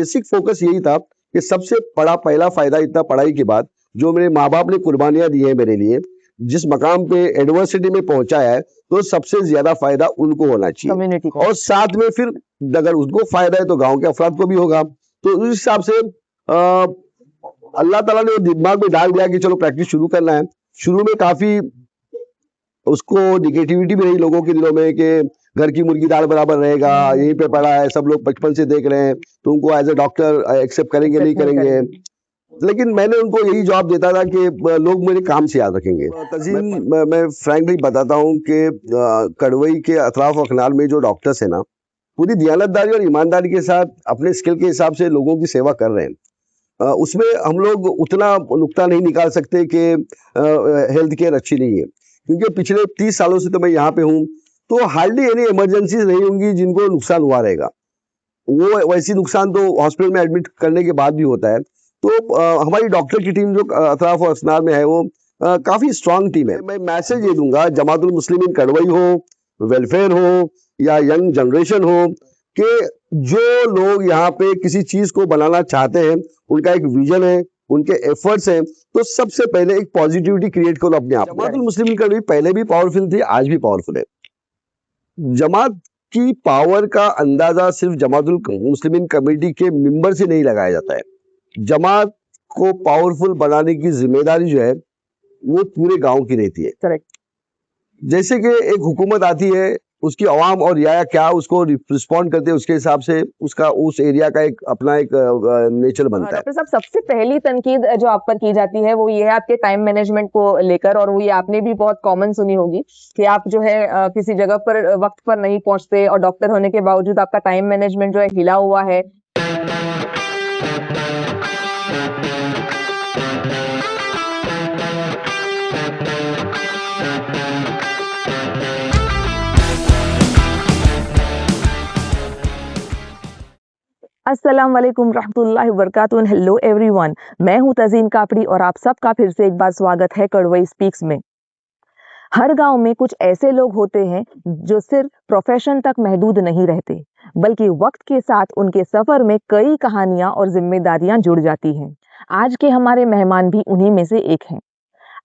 Basic focus यही था कि सबसे बड़ा पहला फायदा इतना पढ़ाई के बाद जो मेरे माँ बाप ने कुर्बानियां दी है मेरे लिए, जिस मकाम पे एडवर्सिटी में पहुंचाया है, तो सबसे ज्यादा फायदा उनको होना चाहिए कम्युनिटी को। और साथ में फिर अगर उनको फायदा है तो गांव के अफराद को भी होगा। तो उस हिसाब से अल्लाह ताला ने दिमाग में डाल दिया कि चलो प्रैक्टिस शुरू करना है। शुरू में काफी उसको निगेटिविटी भी रही लोगों के दिलों में कि घर की मुर्गी दाल बराबर रहेगा, यहीं पे पड़ा है, सब लोग बचपन से देख रहे हैं, तो उनको एज ए डॉक्टर एक्सेप्ट करेंगे नहीं करेंगे। लेकिन मैंने उनको यही जवाब देता था कि लोग मेरे काम से याद रखेंगे। तज़ीन मैं फ्रैंकली बताता हूँ कि कड़वई के अतराफ अखनाल में जो डॉक्टर्स है ना, पूरी दियानतदारी और ईमानदारी के साथ अपने स्किल के हिसाब से लोगों की सेवा कर रहे हैं। उसमें हम लोग उतना नुक्ता नहीं निकाल सकते कि हेल्थ केयर अच्छी नहीं है, क्योंकि पिछले 30 सालों से तो मैं यहाँ पे हूँ, तो हार्डली एनी इमरजेंसीज नहीं होंगी जिनको नुकसान हुआ रहेगा। वो वैसी नुकसान तो हॉस्पिटल में एडमिट करने के बाद भी होता है। तो हमारी डॉक्टर की टीम जो अतराफ और असनार में है वो काफी स्ट्रांग टीम है। मैं मैसेज ये दूंगा, जमातुल मुस्लिमीन कड़वई हो, वेलफेयर हो या यंग जनरेशन हो, कि जो लोग यहाँ पे किसी चीज को बनाना चाहते हैं, उनका एक विजन है, उनके एफर्ट्स हैं, तो सबसे पहले एक पॉजिटिविटी क्रिएट करो अपने आप। जमातुल मुस्लिमीन कड़वई पहले भी पावरफुल थी, आज भी पावरफुल है। जमात की पावर का अंदाजा सिर्फ जमातुल मुस्लिमीन कमेटी के मेंबर से नहीं लगाया जाता है। जमात को पावरफुल बनाने की जिम्मेदारी जो है वो पूरे गांव की रहती है। करेक्ट। जैसे कि एक हुकूमत आती है, उसकी अवाम और या क्या उसको रिस्पॉन्ड करते हैं, उसके हिसाब से उसका उस एरिया का एक अपना एक नेचर बनता है। डॉक्टर साहब, सबसे पहली तनकीद जो आप पर की जाती है वो ये है आपके टाइम मैनेजमेंट को लेकर, और वो ये आपने भी बहुत कॉमन सुनी होगी कि आप जो है किसी जगह पर वक्त पर नहीं पहुंचते, और डॉक्टर होने के बावजूद आपका टाइम मैनेजमेंट जो है हिला हुआ है। अस्सलाम वालेकुम रहमतुल्लाहि व बरकातुहू। हेलो एवरीवन, मैं हूं तज़ीन कापड़ी और आप सबका फिर से एक बार स्वागत है कड़वई स्पीक्स में। हर गांव में कुछ ऐसे लोग होते हैं जो सिर्फ प्रोफेशन तक महदूद नहीं रहते, बल्कि वक्त के साथ उनके सफर में कई कहानियां और जिम्मेदारियां जुड़ जाती हैं। आज के हमारे मेहमान भी उन्हीं में से एक हैं।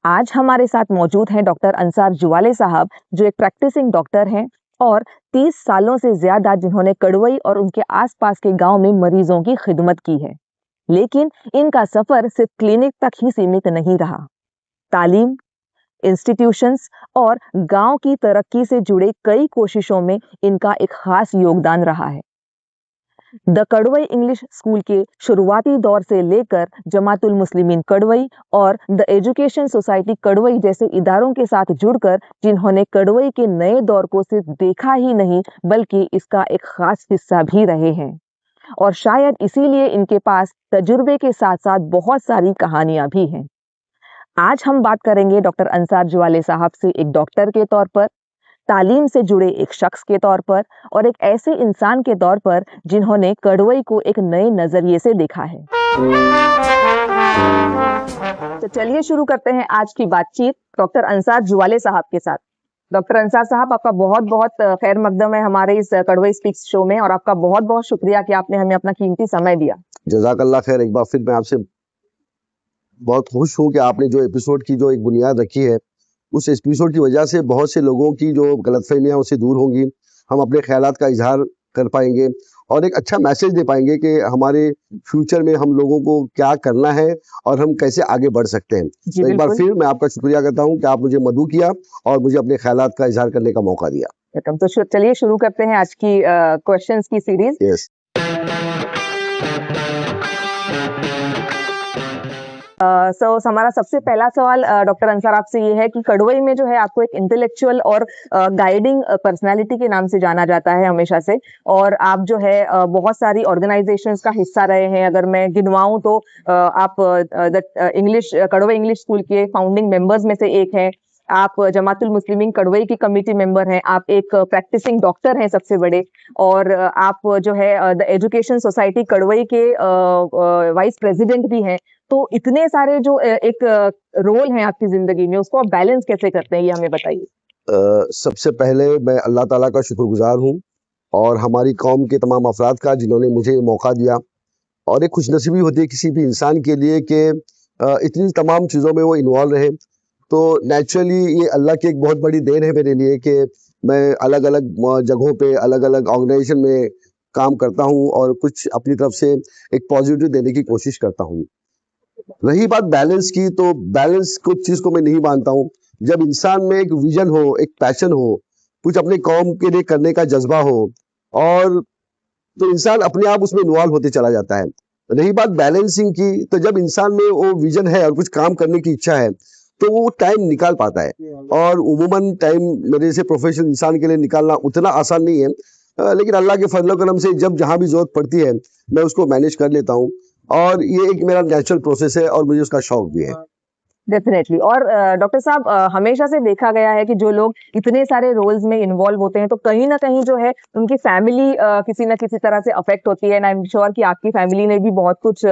आज हमारे साथ मौजूद हैं डॉक्टर अंसार जुवाले साहब, जो एक प्रैक्टिसिंग डॉक्टर हैं और 30 सालों से ज्यादा जिन्होंने कड़वई और उनके आसपास के गांव में मरीजों की खिदमत की है। लेकिन इनका सफर सिर्फ क्लिनिक तक ही सीमित नहीं रहा। तालीम, इंस्टीट्यूशंस और गांव की तरक्की से जुड़े कई कोशिशों में इनका एक खास योगदान रहा है। द कड़वई इंग्लिश स्कूल के शुरुआती दौर से लेकर जमातुल मुस्लिमीन कड़वई और द एजुकेशन सोसाइटी कड़वई जैसे इदारों के साथ जुड़कर जिन्होंने कड़वई के नए दौर को सिर्फ देखा ही नहीं बल्कि इसका एक खास हिस्सा भी रहे हैं, और शायद इसीलिए इनके पास तजुर्बे के साथ साथ बहुत सारी कहानियां भी हैं। आज हम बात करेंगे डॉक्टर अंसार जुवाले साहब से एक डॉक्टर के तौर पर, तालीम से जुड़े एक शख्स के तौर पर और एक ऐसे इंसान के तौर पर जिन्होंने कड़वई को एक नए नजरिए से देखा है। तो चलिए शुरू करते हैं आज की बातचीत डॉक्टर अंसार जुवाले साहब के साथ। डॉक्टर अंसार साहब, आपका बहुत बहुत खैर मकदम है हमारे इस कड़वई स्पीक्स शो में, और आपका बहुत बहुत शुक्रिया कि आपने हमें अपना कीमती समय दिया। जज़ाकल्लाह खैर। एक बार फिर मैं आपसे बहुत खुश हूँ कि आपने जो एपिसोड की जो एक बुनियाद रखी है, उस एपिसोड की वजह से बहुत से लोगों की जो गलतफहमियां उससे दूर होंगी। हम अपने ख्यालात का इजहार कर पाएंगे और एक अच्छा मैसेज दे पाएंगे कि हमारे फ्यूचर में हम लोगों को क्या करना है और हम कैसे आगे बढ़ सकते हैं। तो एक बार फिर मैं आपका शुक्रिया करता हूँ कि आप मुझे मदऊ किया और मुझे अपने ख्यालात का इजहार करने का मौका दिया। तो चलिए शुरू करते हैं आज की क्वेश्चंस की सीरीज। यस। हमारा सबसे पहला सवाल डॉक्टर अंसार आपसे ये है कि कड़वई में जो है आपको एक इंटेलेक्चुअल और गाइडिंग पर्सनालिटी के नाम से जाना जाता है हमेशा से, और आप जो है बहुत सारी ऑर्गेनाइजेशंस का हिस्सा रहे हैं। अगर मैं गिनवाऊं तो आप कड़वई इंग्लिश स्कूल के फाउंडिंग मेंबर्स में से एक हैं, आप जमातुल मुस्लिमीन कड़वई की कमेटी मेंबर हैं, आप एक प्रैक्टिसिंग डॉक्टर हैं सबसे बड़े, और आप जो है द एजुकेशन सोसाइटी कड़वई के वाइस प्रेसिडेंट भी हैं। तो इतने सारे जो एक रोल हैं आपकी जिंदगी में, उसको आप बैलेंस कैसे करते हैं, ये हमें बताइए। सबसे पहले मैं अल्लाह ताला का शुक्रगुजार हूँ और हमारी कौम के तमाम अफराद का जिन्होंने मुझे मौका दिया और एक खुशनसीबी होती है किसी भी इंसान के लिए कि इतनी तमाम चीज़ों में वो इन्वॉल्व रहे। तो नेचुरली ये अल्लाह की एक बहुत बड़ी देन है मेरे लिए कि मैं अलग अलग जगहों पे अलग अलग ऑर्गेनाइजेशन में काम करता हूँ और कुछ अपनी तरफ से एक पॉजिटिव देने की कोशिश करता हूँ। रही बात बैलेंस की, तो बैलेंस कुछ चीज़ को मैं नहीं मानता हूँ। जब इंसान में एक विजन हो, एक पैशन हो, कुछ अपने कौम के लिए करने का जज्बा हो, और तो इंसान अपने आप उसमें इन्वॉल्व होते चला जाता है। रही बात बैलेंसिंग की, तो जब इंसान में वो विजन है और कुछ काम करने की इच्छा है, तो वो टाइम निकाल पाता है। और उमूमन टाइम मेरे जैसे प्रोफेशनल इंसान के लिए निकालना उतना आसान नहीं है, लेकिन अल्लाह के फजल करम से जब जहाँ भी जरूरत पड़ती है मैं उसको मैनेज कर लेता हूँ। और ये एक मेरा नेचुरल प्रोसेस है और मुझे उसका शौक भी है। डेफिनेटली। और डॉक्टर साहब, हमेशा से देखा गया है कि जो लोग इतने सारे रोल्स में इन्वॉल्व होते हैं तो कहीं ना कहीं जो है उनकी फैमिली किसी ना किसी तरह से अफेक्ट होती है। एंड आई एम श्योर कि आपकी फैमिली ने भी बहुत कुछ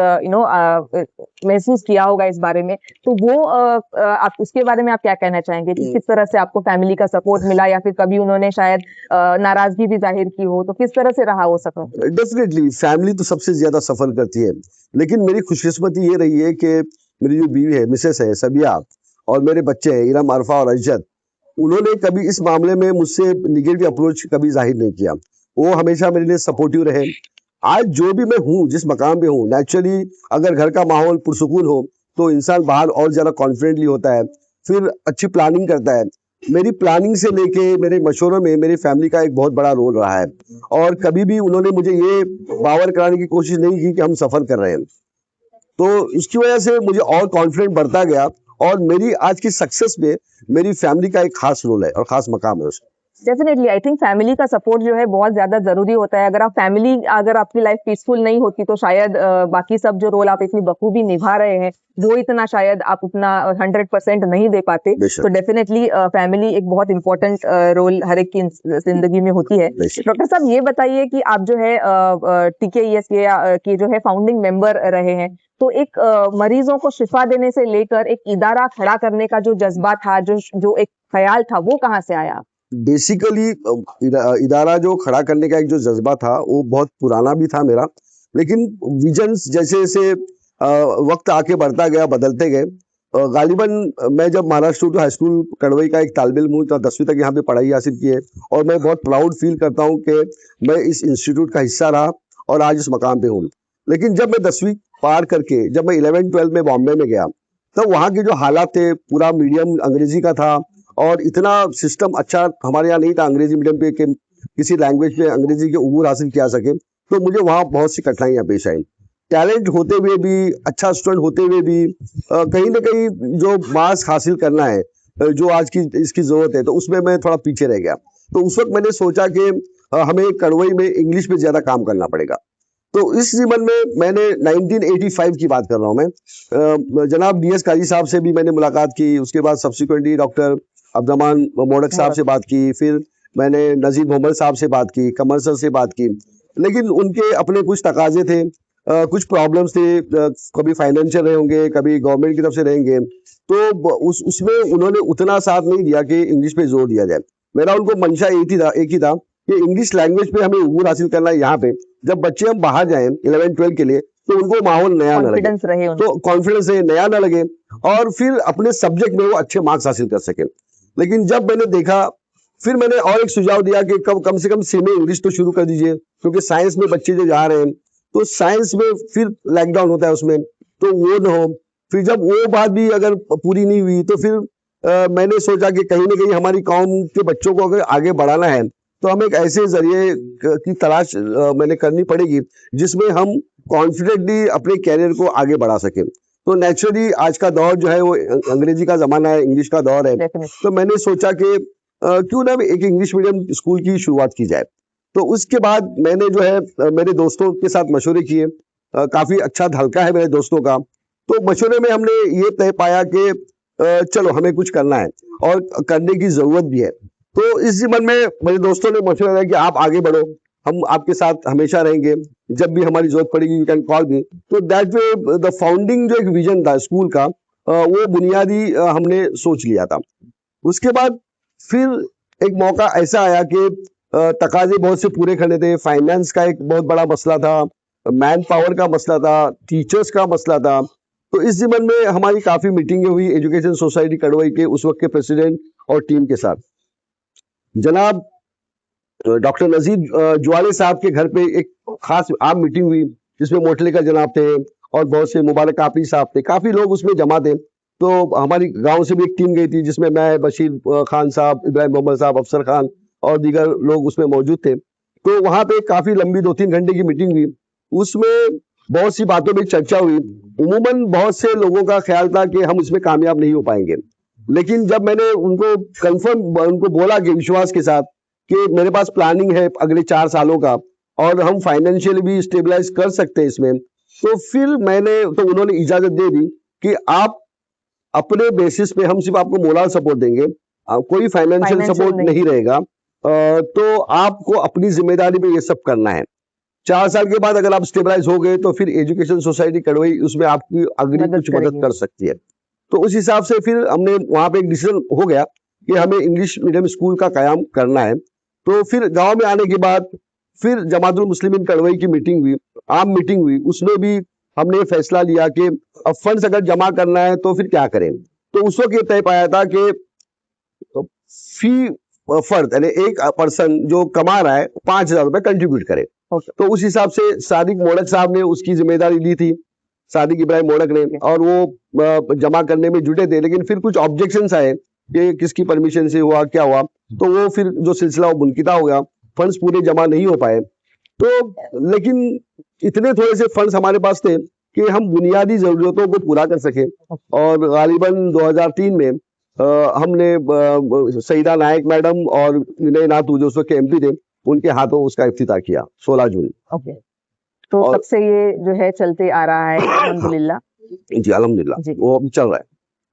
महसूस किया होगा इस बारे में। तो वो आप उसके बारे में आप क्या कहना चाहेंगे कि किस तरह से आपको फैमिली का सपोर्ट मिला, या फिर कभी उन्होंने शायद नाराजगी भी जाहिर की हो, तो किस तरह से रहा वो सफर? डेफिनेटली फैमिली तो सबसे ज्यादा सफर करती है, लेकिन मेरी खुशकिस्मती ये रही है कि मेरी जो बीवी है, मिसेस है सबिया, और मेरे बच्चे हैं इरम, अरफा और अजद, उन्होंने कभी इस मामले में मुझसे निगेटिव अप्रोच कभी जाहिर नहीं किया। वो हमेशा मेरे लिए सपोर्टिव रहे। आज जो भी मैं हूँ, जिस मकाम पे हूँ, नेचुरली अगर घर का माहौल पुरसुकून हो तो इंसान बाहर और ज्यादा कॉन्फिडेंटली होता है, फिर अच्छी प्लानिंग करता है। मेरी प्लानिंग से लेके मेरे मशवरों में मेरी फैमिली का एक बहुत बड़ा रोल रहा है, और कभी भी उन्होंने मुझे ये बावर कराने की कोशिश नहीं की कि हम सफर कर रहे हैं। तो उसकी वजह से मुझे और कॉन्फिडेंट बढ़ता गया, और मेरी आज की सक्सेस में मेरी फैमिली का एक खास रोल है और खास मकाम है उसका। डेफिनेटली आई थिंक फैमिली का सपोर्ट जो है बहुत ज्यादा जरूरी होता है। अगर आपकी लाइफ पीसफुल नहीं होती तो शायद बाकी सब जो रोल आप इतनी बखूबी निभा रहे हैं वो इतना शायद आप उतना 100% नहीं दे पाते। बेशक। तो डेफिनेटली फैमिली एक बहुत इंपॉर्टेंट रोल हर एक की जिंदगी में होती है। बेशक। डॉक्टर साहब, ये बताइए कि आप जो है TKES के जो है फाउंडिंग मेंबर रहे हैं, तो एक मरीजों को शिफा देने से लेकर एक इदारा खड़ा करने का जो जज्बा था, जो एक ख्याल था, वो कहाँ से आया? बेसिकली इदारा जो खड़ा करने का एक जो जज्बा था वो बहुत पुराना भी था मेरा, लेकिन विजन्स जैसे जैसे वक्त आके बढ़ता गया, बदलते गए। गालिबन मैं जब महाराष्ट्र टू हाई स्कूल कड़वई का एक तालिब इल्म हूँ, तो 10वीं तक यहाँ पे पढ़ाई हासिल की है, और मैं बहुत प्राउड फील करता हूँ कि मैं इस इंस्टीट्यूट का हिस्सा रहा और आज इस मकाम पे हूँ। लेकिन जब मैं 10वीं पार करके जब मैं 11-12 में बॉम्बे में गया, तब वहाँ के जो हालात थे, पूरा मीडियम अंग्रेजी का था, और इतना सिस्टम अच्छा हमारे यहाँ नहीं था अंग्रेजी मीडियम पे कि किसी लैंग्वेज पे अंग्रेजी के उबूर हासिल किया सके। तो मुझे वहाँ बहुत सी कठिनाइयाँ पेश आई। टैलेंट होते हुए भी, अच्छा स्टूडेंट होते हुए भी, कहीं ना कहीं जो मार्क्स हासिल करना है, जो आज की इसकी जरूरत है, तो उसमें मैं थोड़ा पीछे रह गया। तो उस वक्त मैंने सोचा कि हमें कड़वई में इंग्लिश पे ज्यादा काम करना पड़ेगा। तो इस जीवन में मैंने 1985 की बात कर रहा हूँ मैं, जनाब DS काजी साहब से भी मैंने मुलाकात की। उसके बाद सब्सिक्वेंटली डॉक्टर अब्दुर्रहमान मोडक साहब से बात की, फिर मैंने नजीर मोहम्मद साहब से बात की, कमर सर से बात की। लेकिन उनके अपने कुछ तकाजे थे, कुछ प्रॉब्लम्स थे, कभी फाइनेंशियल रहे होंगे, कभी गवर्नमेंट की तरफ से रहेंगे। तो उसमें उन्होंने उतना साथ नहीं दिया कि इंग्लिश पे जोर दिया जाए। मेरा उनको मंशा एक ही था कि इंग्लिश लैंग्वेज पे हमें उबूर हासिल करना है। यहाँ पे जब बच्चे हम बाहर जाएं 11-12 के लिए, तो उनको माहौल नया ना लगे, कॉन्फिडेंस रहे उनको। तो कॉन्फिडेंस नया ना लगे, और फिर अपने सब्जेक्ट में वो अच्छे मार्क्स हासिल कर सके। लेकिन जब मैंने देखा, फिर मैंने और एक सुझाव दिया कि कम से कम सेमी इंग्लिश तो शुरू कर दीजिए, क्योंकि साइंस में बच्चे जो जा रहे हैं, तो साइंस में फिर लॉकडाउन होता है उसमें, तो वो न हो। फिर जब वो बात भी अगर पूरी नहीं हुई, तो फिर मैंने सोचा कि कहीं ना कहीं हमारी कौम के बच्चों को अगर आगे बढ़ाना है, तो हमें एक ऐसे जरिए की तलाश मैंने करनी पड़ेगी जिसमें हम कॉन्फिडेंटली अपने कैरियर को आगे बढ़ा सकें। तो नेचुरली आज का दौर जो है वो अंग्रेजी का जमाना है, इंग्लिश का दौर है। तो मैंने सोचा कि क्यों ना एक इंग्लिश मीडियम स्कूल की शुरुआत की जाए। तो उसके बाद मैंने जो है मेरे दोस्तों के साथ मशवरे किए, काफी अच्छा हल्का है मेरे दोस्तों का। तो मशवरे में हमने ये तय पाया कि चलो हमें कुछ करना है और करने की जरूरत भी है। तो इस जीवन में मेरे दोस्तों ने मशवरा दिया कि आप आगे बढ़ो, हम आपके साथ हमेशा रहेंगे, जब भी हमारी जरूरत पड़ेगी यू कैन कॉल मी। तो दैट वे द फाउंडिंग जो एक विजन था स्कूल का, वो बुनियादी हमने सोच लिया था। उसके बाद फिर एक मौका ऐसा आया कि तकाजे बहुत से पूरे करने थे, फाइनेंस का एक बहुत बड़ा मसला था, मैन पावर का मसला था, टीचर्स का मसला था। तो इस ज़िम्मन में हमारी काफ़ी मीटिंगें हुई एजुकेशन सोसाइटी कड़वई के उस वक्त के प्रेसिडेंट और टीम के साथ। जनाब डॉक्टर नजीर ज्वाले साहब के घर पे एक खास आम मीटिंग हुई जिसमें मोटले का जनाब थे और बहुत से मुबारक कापरी साहब थे, काफ़ी लोग उसमें जमा थे। तो हमारी गांव से भी एक टीम गई थी जिसमें मैं, बशीर खान साहब, इब्राहिम मोहम्मद साहब, अफसर खान और दीगर लोग उसमें मौजूद थे। तो वहाँ पे काफ़ी लंबी 2-3 घंटे की मीटिंग हुई। उसमें बहुत सी बातों पर चर्चा हुई। उमूमन बहुत से लोगों का ख्याल था कि हम इसमें कामयाब नहीं हो पाएंगे, लेकिन जब मैंने उनको उनको बोला कि विश्वास के साथ कि मेरे पास प्लानिंग है अगले 4 सालों का और हम फाइनेंशियली भी स्टेबलाइज कर सकते हैं इसमें, तो फिर तो उन्होंने इजाजत दे दी कि आप अपने बेसिस पे, हम सिर्फ आपको मोरल सपोर्ट देंगे, कोई फाइनेंशियल सपोर्ट नहीं रहेगा। तो आपको अपनी जिम्मेदारी पे ये सब करना है। 4 साल के बाद अगर आप स्टेबलाइज हो गए तो फिर एजुकेशन सोसाइटी कड़वई उसमें आपकी अग्री कुछ मदद कर सकती है। तो उस हिसाब से फिर हमने वहां पे एक डिसीजन हो गया कि हमें इंग्लिश मीडियम स्कूल का कायम करना है। तो फिर गांव में आने के बाद फिर जमातुल मुस्लिमीन कड़वई की मीटिंग हुई, आम मीटिंग हुई। उसमें भी हमने ये फैसला लिया कि अब फंड्स अगर जमा करना है तो फिर क्या करें। तो उस वक्त ये तय पाया था कि फी फर्द यानी एक पर्सन जो कमा रहा है 5,000 रुपए कंट्रीब्यूट करे। तो उस हिसाब से सादिक मोड़क साहब ने उसकी जिम्मेदारी ली थी, सादिक इब्राहिम मोड़क ने, और वो जमा करने में जुटे थे। लेकिन फिर कुछ ऑब्जेक्शंस आए कि किसकी परमिशन से हुआ, क्या हुआ, तो वो फिर जो सिलसिला वो मुनकिदा हो गया, फंड्स पूरे जमा नहीं हो पाए। तो लेकिन इतने थोड़े से फंड्स हमारे पास थे कि हम बुनियादी जरूरतों को पूरा कर सके। और गालिबन 2003 में हमने सईदा नायक मैडम और विनय नाथू जो उस वक्त के एमपी थे, उनके हाथों उसका इफ्तिताह किया 16 जून। ओके, तो तब से ये जो है चलते आ रहा है अल्हम्दुलिल्लाह। जी अल्हम्दुलिल्लाह वो अब चल रहा है।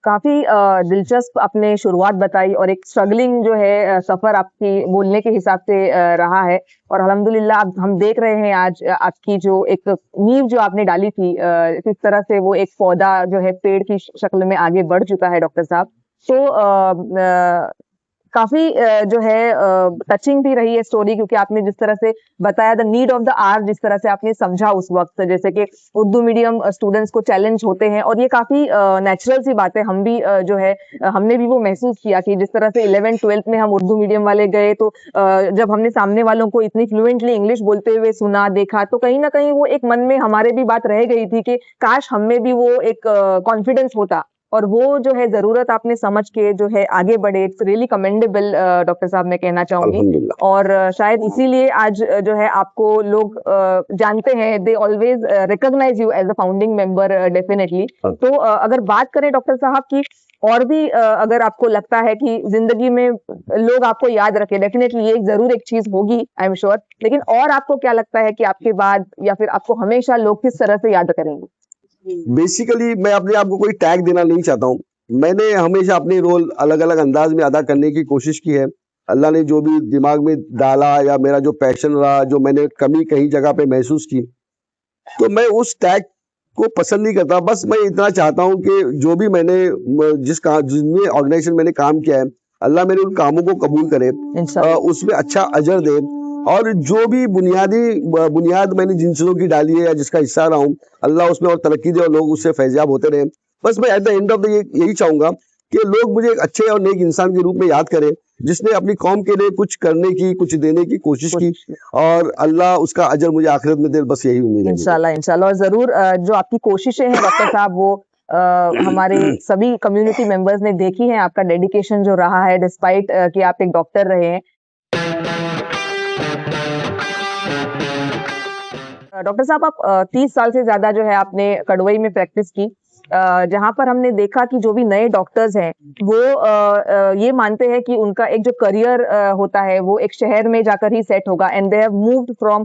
काफी दिलचस्प आपने शुरुआत बताई और एक स्ट्रगलिंग जो है सफर आपकी बोलने के हिसाब से रहा है, और अल्हम्दुलिल्लाह अब हम देख रहे हैं आज आपकी जो एक नींव जो आपने डाली थी, किस तरह से वो एक पौधा जो है पेड़ की शक्ल में आगे बढ़ चुका है डॉक्टर साहब। तो काफी जो है टचिंग भी रही है स्टोरी, क्योंकि आपने जिस तरह से बताया the need of the hour, जिस तरह से आपने समझा उस वक्त, जैसे कि उर्दू मीडियम स्टूडेंट्स को चैलेंज होते हैं, और ये काफी नेचुरल सी बात है। हम भी जो है हमने भी वो महसूस किया कि जिस तरह से 11th-12th में हम उर्दू मीडियम वाले गए, तो जब हमने सामने वालों को इतनी फ्लुएंटली इंग्लिश बोलते हुए सुना, देखा, तो कहीं ना कहीं वो एक मन में हमारे भी बात रह गई थी कि काश हमें भी वो एक कॉन्फिडेंस होता, और वो जो है जरूरत आपने समझ के जो है आगे बढ़े। इट्स रियली कमेंडेबल डॉक्टर साहब, मैं कहना चाहूंगी। और शायद इसीलिए आज जो है आपको लोग जानते हैं, they always recognise you as a founding member definitely. तो अगर बात करें डॉक्टर साहब की, और भी अगर आपको लगता है कि जिंदगी में लोग आपको याद रखे, डेफिनेटली ये जरूर एक चीज होगी, आई एम श्योर, लेकिन और आपको क्या लगता है कि आपके बाद या फिर आपको हमेशा लोग किस तरह से याद करेंगे? बेसिकली मैं अपने आप को कोई टैग देना नहीं चाहता हूँ। मैंने हमेशा अपने रोल अलग अलग अंदाज में अदा करने की कोशिश की है। अल्लाह ने जो भी दिमाग में डाला या मेरा जो पैशन रहा, जो मैंने कमी कहीं जगह पे महसूस की, तो मैं उस टैग को पसंद नहीं करता। बस मैं इतना चाहता हूँ कि जो भी मैंने जिसमें ऑर्गेनाइजेशन मैंने काम किया है, अल्लाह मेरे उन कामों को कबूल करे, उसमें अच्छा अजर दे, और जो भी बुनियाद मैंने जिन चीजों की डाली है या जिसका हिस्सा रहा हूँ, अल्लाह उसमें और तरक्की दे और लोग उससे फैज़याब होते रहे। बस मैं eight the end of the यही चाहूंगा कि लोग मुझे एक अच्छे और नेक इंसान के रूप में याद करें, जिसने अपनी कौम के लिए कुछ करने की, कुछ देने की कोशिश की, और अल्लाह उसका अजर मुझे आखिरत में दे। बस यही उम्मीद है इंशाल्लाह, इंशाल्लाह। और जरूर जो आपकी कोशिशें हैं डॉक्टर साहब, वो हमारे सभी कम्युनिटी मेंबर्स ने देखी हैं। आपका डेडिकेशन जो रहा है, डिस्पाइट कि आप एक डॉक्टर रहे हैं। डॉक्टर साहब, आप 30 साल से ज्यादा जो है आपने कड़वई में प्रैक्टिस की, जहां पर हमने देखा कि जो भी नए डॉक्टर्स हैं वो ये मानते हैं कि उनका एक जो करियर होता है वो एक शहर में जाकर ही सेट होगा, and they have moved from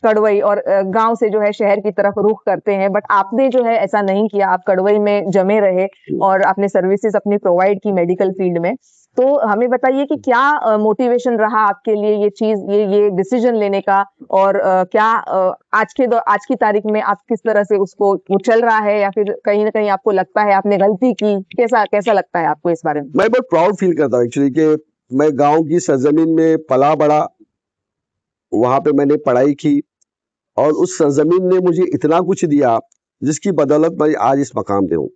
Kadwai, और गांव से जो है शहर की तरफ रुख करते हैं। बट आपने जो है ऐसा नहीं किया, आप कड़वई में जमे रहे और आपने सर्विसेज अपनी प्रोवाइड की मेडिकल फील्ड में। तो हमें बताइए कि क्या मोटिवेशन रहा आपके लिए ये चीज, ये डिसीजन लेने का, और क्या आज की तारीख में आप किस तरह से उसको वो चल रहा है, या फिर कहीं ना कहीं आपको लगता है आपने गलती की? कैसा लगता है आपको इस बारे में? मैं बहुत प्राउड फील करता हूँ एक्चुअली कि मैं गांव की सरजमीन में पला बड़ा, वहां पे मैंने पढ़ाई की, और उस सरजमीन ने मुझे इतना कुछ दिया जिसकी बदौलत मैं आज इस मकाम पे हूँ।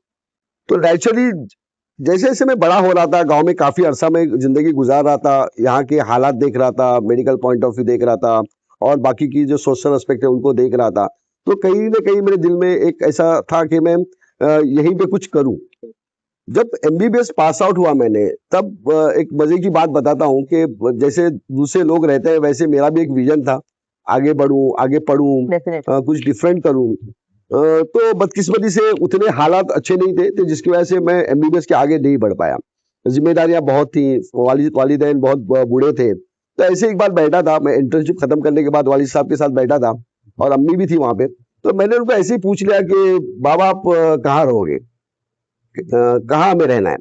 तो नेचुरली जैसे जैसे मैं बड़ा हो रहा था, गांव में काफी अरसा में जिंदगी गुजार रहा था, यहाँ के हालात देख रहा था, मेडिकल पॉइंट ऑफ व्यू देख रहा था और बाकी की जो सोशल एस्पेक्ट है उनको देख रहा था, तो कहीं ना कहीं मेरे दिल में एक ऐसा था कि मैं यहीं पे कुछ करूं। जब एमबीबीएस पास आउट हुआ मैंने, तब एक मजे की बात बताता हूँ कि जैसे दूसरे लोग रहते हैं वैसे मेरा भी एक विजन था, आगे बढ़ूं, आगे पढ़ूं, डेफिनेटली। कुछ डिफरेंट करूं। तो बदकिस्मती से उतने हालात अच्छे नहीं थे, तो जिसकी वजह से मैं एमबीबीएस के आगे नहीं बढ़ पाया। जिम्मेदारियां बहुत थी, वालिदैन बहुत बूढ़े थे। तो ऐसे एक बार बैठा था मैं, इंटर्नशिप खत्म करने के बाद वालिद साहब के साथ बैठा था और अम्मी भी थी वहां पे। तो मैंने उनको ऐसे ही पूछ लिया कि बाबा आप कहाँ रहोगे, कहाँ हमें रहना है?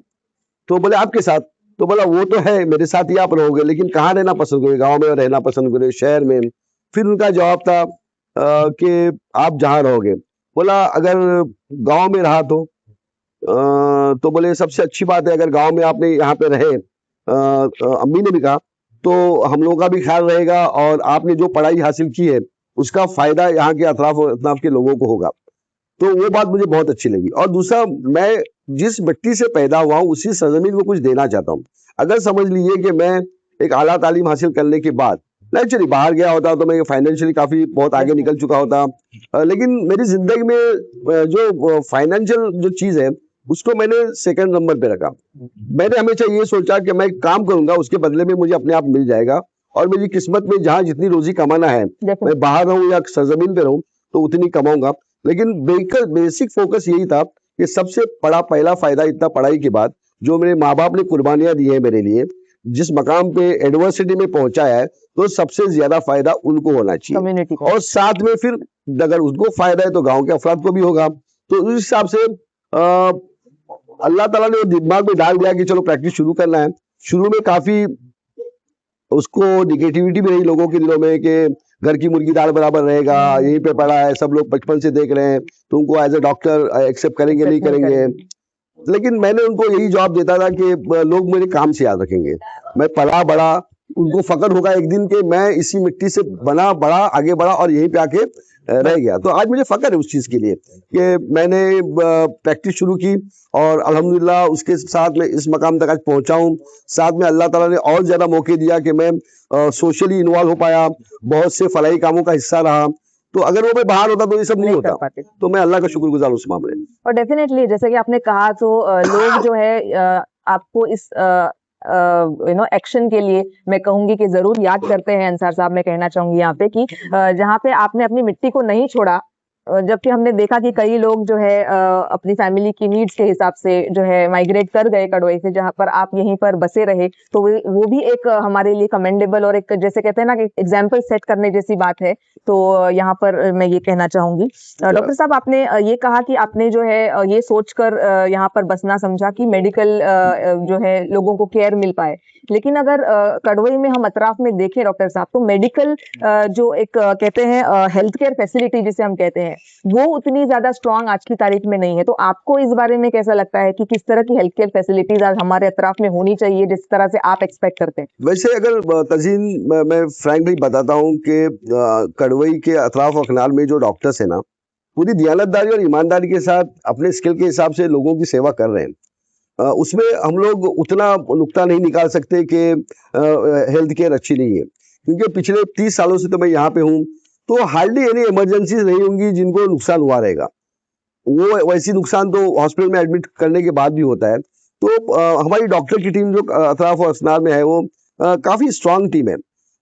तो बोले आपके साथ। तो बोला वो तो है, मेरे साथ ही आप रहोगे, लेकिन कहाँ रहना पसंद करोगे, गांव में रहना पसंद करोगे, शहर में? फिर उनका जवाब था कि आप जहाँ रहोगे। बोला अगर गांव में रहा तो बोले सबसे अच्छी बात है, अगर गांव में आपने यहाँ पे रहे, अम्मी ने भी कहा, तो हम लोगों का भी ख्याल रहेगा और आपने जो पढ़ाई हासिल की है उसका फायदा यहाँ के अतराफ के लोगों को होगा। तो वो बात मुझे बहुत अच्छी लगी। और दूसरा, मैं जिस मिट्टी से पैदा हुआ हूँ उसी सरजमीन को कुछ देना चाहता हूँ। अगर समझ लीजिए कि मैं एक आला तालीम हासिल करने के बाद नेचुरली बाहर गया होता तो मैं फाइनेंशियली काफी बहुत आगे निकल चुका होता, लेकिन मेरी जिंदगी में जो फाइनेंशियल जो चीज है उसको मैंने सेकंड नंबर पे रखा। मैंने हमेशा ये सोचा कि मैं काम करूंगा, उसके बदले में मुझे अपने आप मिल जाएगा, और मेरी किस्मत में जहाँ जितनी रोजी कमाना है, मैं बाहर रहूं या सरजमीन पे रहूं, तो उतनी कमाऊंगा। लेकिन बेसिक फोकस यही था कि सबसे बड़ा पहला फायदा इतना पढ़ाई के बाद, जो मेरे माँ बाप ने कुर्बानियां दी है मेरे लिए, जिस मकाम पे एडवर्सिटी में पहुंचाया है, तो सबसे ज्यादा फायदा उनको होना चाहिए कम्युनिटी को। और साथ में फिर अगर उसको फायदा है तो गांव के अफराद को भी होगा। तो उस हिसाब से अल्लाह ताला ने दिमाग में डाल दिया कि चलो प्रैक्टिस शुरू करना है। शुरू में काफी उसको निगेटिविटी भी रही लोगों के दिलों में कि घर की मुर्गी दाल बराबर रहेगा, यहीं पे पड़ा है, सब लोग बचपन से देख रहे हैं, तुमको एज ए डॉक्टर एक्सेप्ट करेंगे नहीं करेंगे। लेकिन मैंने उनको यही जवाब देता था कि लोग मेरे काम से याद रखेंगे। मैं पला बड़ा, उनको फक्र होगा एक दिन कि मैं इसी मिट्टी से बना बड़ा, आगे बढ़ा और यहीं पे आके रह गया। तो आज मुझे फक्र है उस चीज के लिए कि मैंने प्रैक्टिस शुरू की और अल्हम्दुलिल्लाह उसके साथ मैं इस मकाम तक आज पहुंचा हूं। साथ में अल्लाह ताला ने और ज्यादा मौके दिया कि मैं सोशली इन्वॉल्व हो पाया, बहुत से फलाही कामों का हिस्सा रहा। तो अगर वो मैं बाहर होता तो ये सब नहीं कर होता। पाते। तो मैं अल्लाह का शुक्रगुजार उस मामले में। और डेफिनेटली जैसे कि आपने कहा, तो लोग जो है आपको इस एक्शन के लिए मैं कहूंगी कि जरूर याद करते हैं। अंसार साहब, मैं कहना चाहूंगी यहाँ पे कि जहाँ पे आपने अपनी मिट्टी को नहीं छोड़ा, जबकि हमने देखा कि कई लोग जो है अपनी फैमिली की नीड्स के हिसाब से जो है माइग्रेट कर गए कड़वई से, जहाँ पर आप यहीं पर बसे रहे, तो वो भी एक हमारे लिए कमेंडेबल और एक, जैसे कहते हैं ना, कि एग्जाम्पल सेट करने जैसी बात है। तो यहाँ पर मैं ये कहना चाहूंगी। डॉक्टर साहब, आपने ये कहा कि आपने जो है ये सोचकर यहाँ पर बसना समझा कि मेडिकल जो है लोगों को केयर मिल पाए। लेकिन अगर कड़वई में हम अतराफ में देखें डॉक्टर साहब, तो मेडिकल जो एक कहते हैं हेल्थ केयर फैसिलिटी जिसे हम कहते हैं, वो उतनी ज्यादा स्ट्रांग आज की तारीख में नहीं है। तो आपको इस बारे में कैसा लगता है कि किस तरह की हेल्थ केयर फैसिलिटीज आज हमारे अतराफ में होनी चाहिए, जिस तरह से आप एक्सपेक्ट करते हैं? वैसे अगर तजीन मैं फ्रैंकली बताता हूँ कि कड़वई के अतराफ अखनाल में जो डॉक्टर्स है ना, पूरी दियानतदारी और ईमानदारी के साथ अपने स्किल के हिसाब से लोगों की सेवा कर रहे हैं। उसमें हम लोग उतना नुक्ता नहीं निकाल सकते कि हेल्थ केयर अच्छी नहीं है, क्योंकि पिछले 30 सालों से तो मैं यहाँ पे हूँ, तो हार्डली एनी इमरजेंसीज नहीं होंगी जिनको नुकसान हुआ रहेगा। वो वैसी नुकसान तो हॉस्पिटल में एडमिट करने के बाद भी होता है। तो हमारी डॉक्टर की टीम जो अतराफ और असनार में है, वो काफी स्ट्रांग टीम है।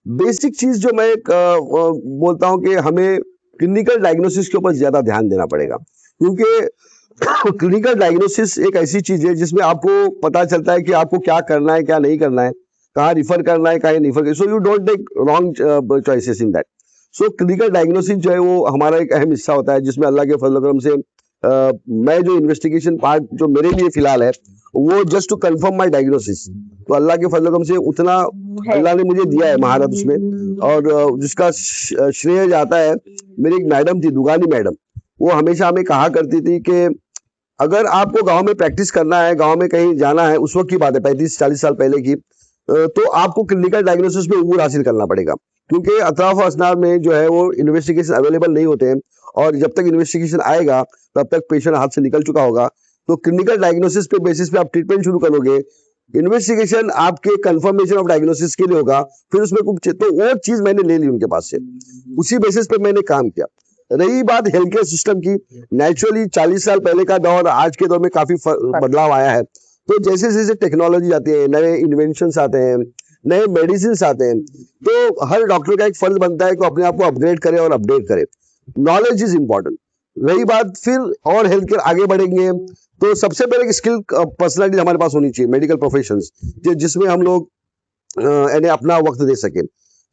बेसिक चीज जो मैं बोलता हूँ कि हमें क्लिनिकल डायग्नोसिस के ऊपर ज्यादा ध्यान देना पड़ेगा, क्योंकि क्लिनिकल डायग्नोसिस एक ऐसी चीज है जिसमें आपको पता चलता है कि आपको क्या करना है, क्या नहीं करना है, कहाँ रिफर करना है, कहाँ नहीं रिफर करना है। So you don't take wrong choices in that. So clinical diagnosis जो है वो हमारा एक अहम हिस्सा होता है, जिसमें अल्लाह के फजल करम से मैं जो इन्वेस्टिगेशन पार्ट जो मेरे लिए फिलहाल है, वो just to confirm my diagnosis. तो अल्लाह के फजल करम से उतना अल्लाह ने मुझे दिया है महारत उसमें, और जिसका श्रेय जाता है, मेरी एक मैडम थी, दुगानी मैडम, वो हमेशा हमें कहा करती थी कि अगर आपको गांव में प्रैक्टिस करना है, गांव में कहीं जाना है, उस वक्त की बात है 35-40 साल पहले की, तो आपको क्लिनिकल डायग्नोसिस में अबूर हासिल करना पड़ेगा। क्योंकि अतराफ असनार में जो है वो इन्वेस्टिगेशन अवेलेबल नहीं होते हैं, और जब तक इन्वेस्टिगेशन आएगा तब तक पेशेंट हाथ से निकल चुका होगा। तो क्लिनिकल डायग्नोसिस पे बेसिस पे आप ट्रीटमेंट शुरू करोगे, इन्वेस्टिगेशन आपके कंफर्मेशन ऑफ डायग्नोसिस के लिए होगा, फिर उसमें कुछ तो वो चीज मैंने ले ली उनके पास से, उसी बेसिस पे मैंने काम किया। रही बात हेल्थ केयर सिस्टम की, नेचुरली 40 साल पहले का दौर आज के दौर में काफी बदलाव आया है। तो जैसे जैसे टेक्नोलॉजी आती है, नए इन्वेंशन आते हैं, नए मेडिसिन आते हैं, तो हर डॉक्टर का एक फर्ज बनता है कि अपने आप को अपग्रेड करे और अपडेट करे। Knowledge is important. रही बात फिर और हेल्थ केयर आगे बढ़ेंगे तो सबसे पहले स्किल पर्सनालिटी हमारे पास होनी चाहिए, मेडिकल प्रोफेशंस जिसमें हम लोग यानी अपना वक्त दे सके।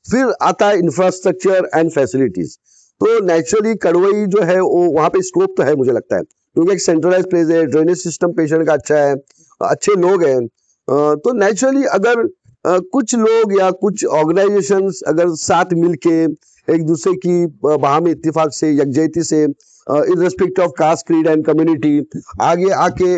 फिर आता है इंफ्रास्ट्रक्चर एंड फैसिलिटीज। तो नेचुरली कड़वई जो है वो वहाँ पे स्कोप तो है मुझे लगता है, क्योंकि एक सेंट्रलाइज प्लेस है, ड्रेनेज सिस्टम पेशेंट का अच्छा है, अच्छे लोग हैं। तो नेचुरली अगर कुछ लोग या कुछ ऑर्गेनाइजेशंस अगर साथ मिलके एक दूसरे की बाहमी इत्तेफाक से, यकजहती से, irrespective of caste, creed and community आगे आके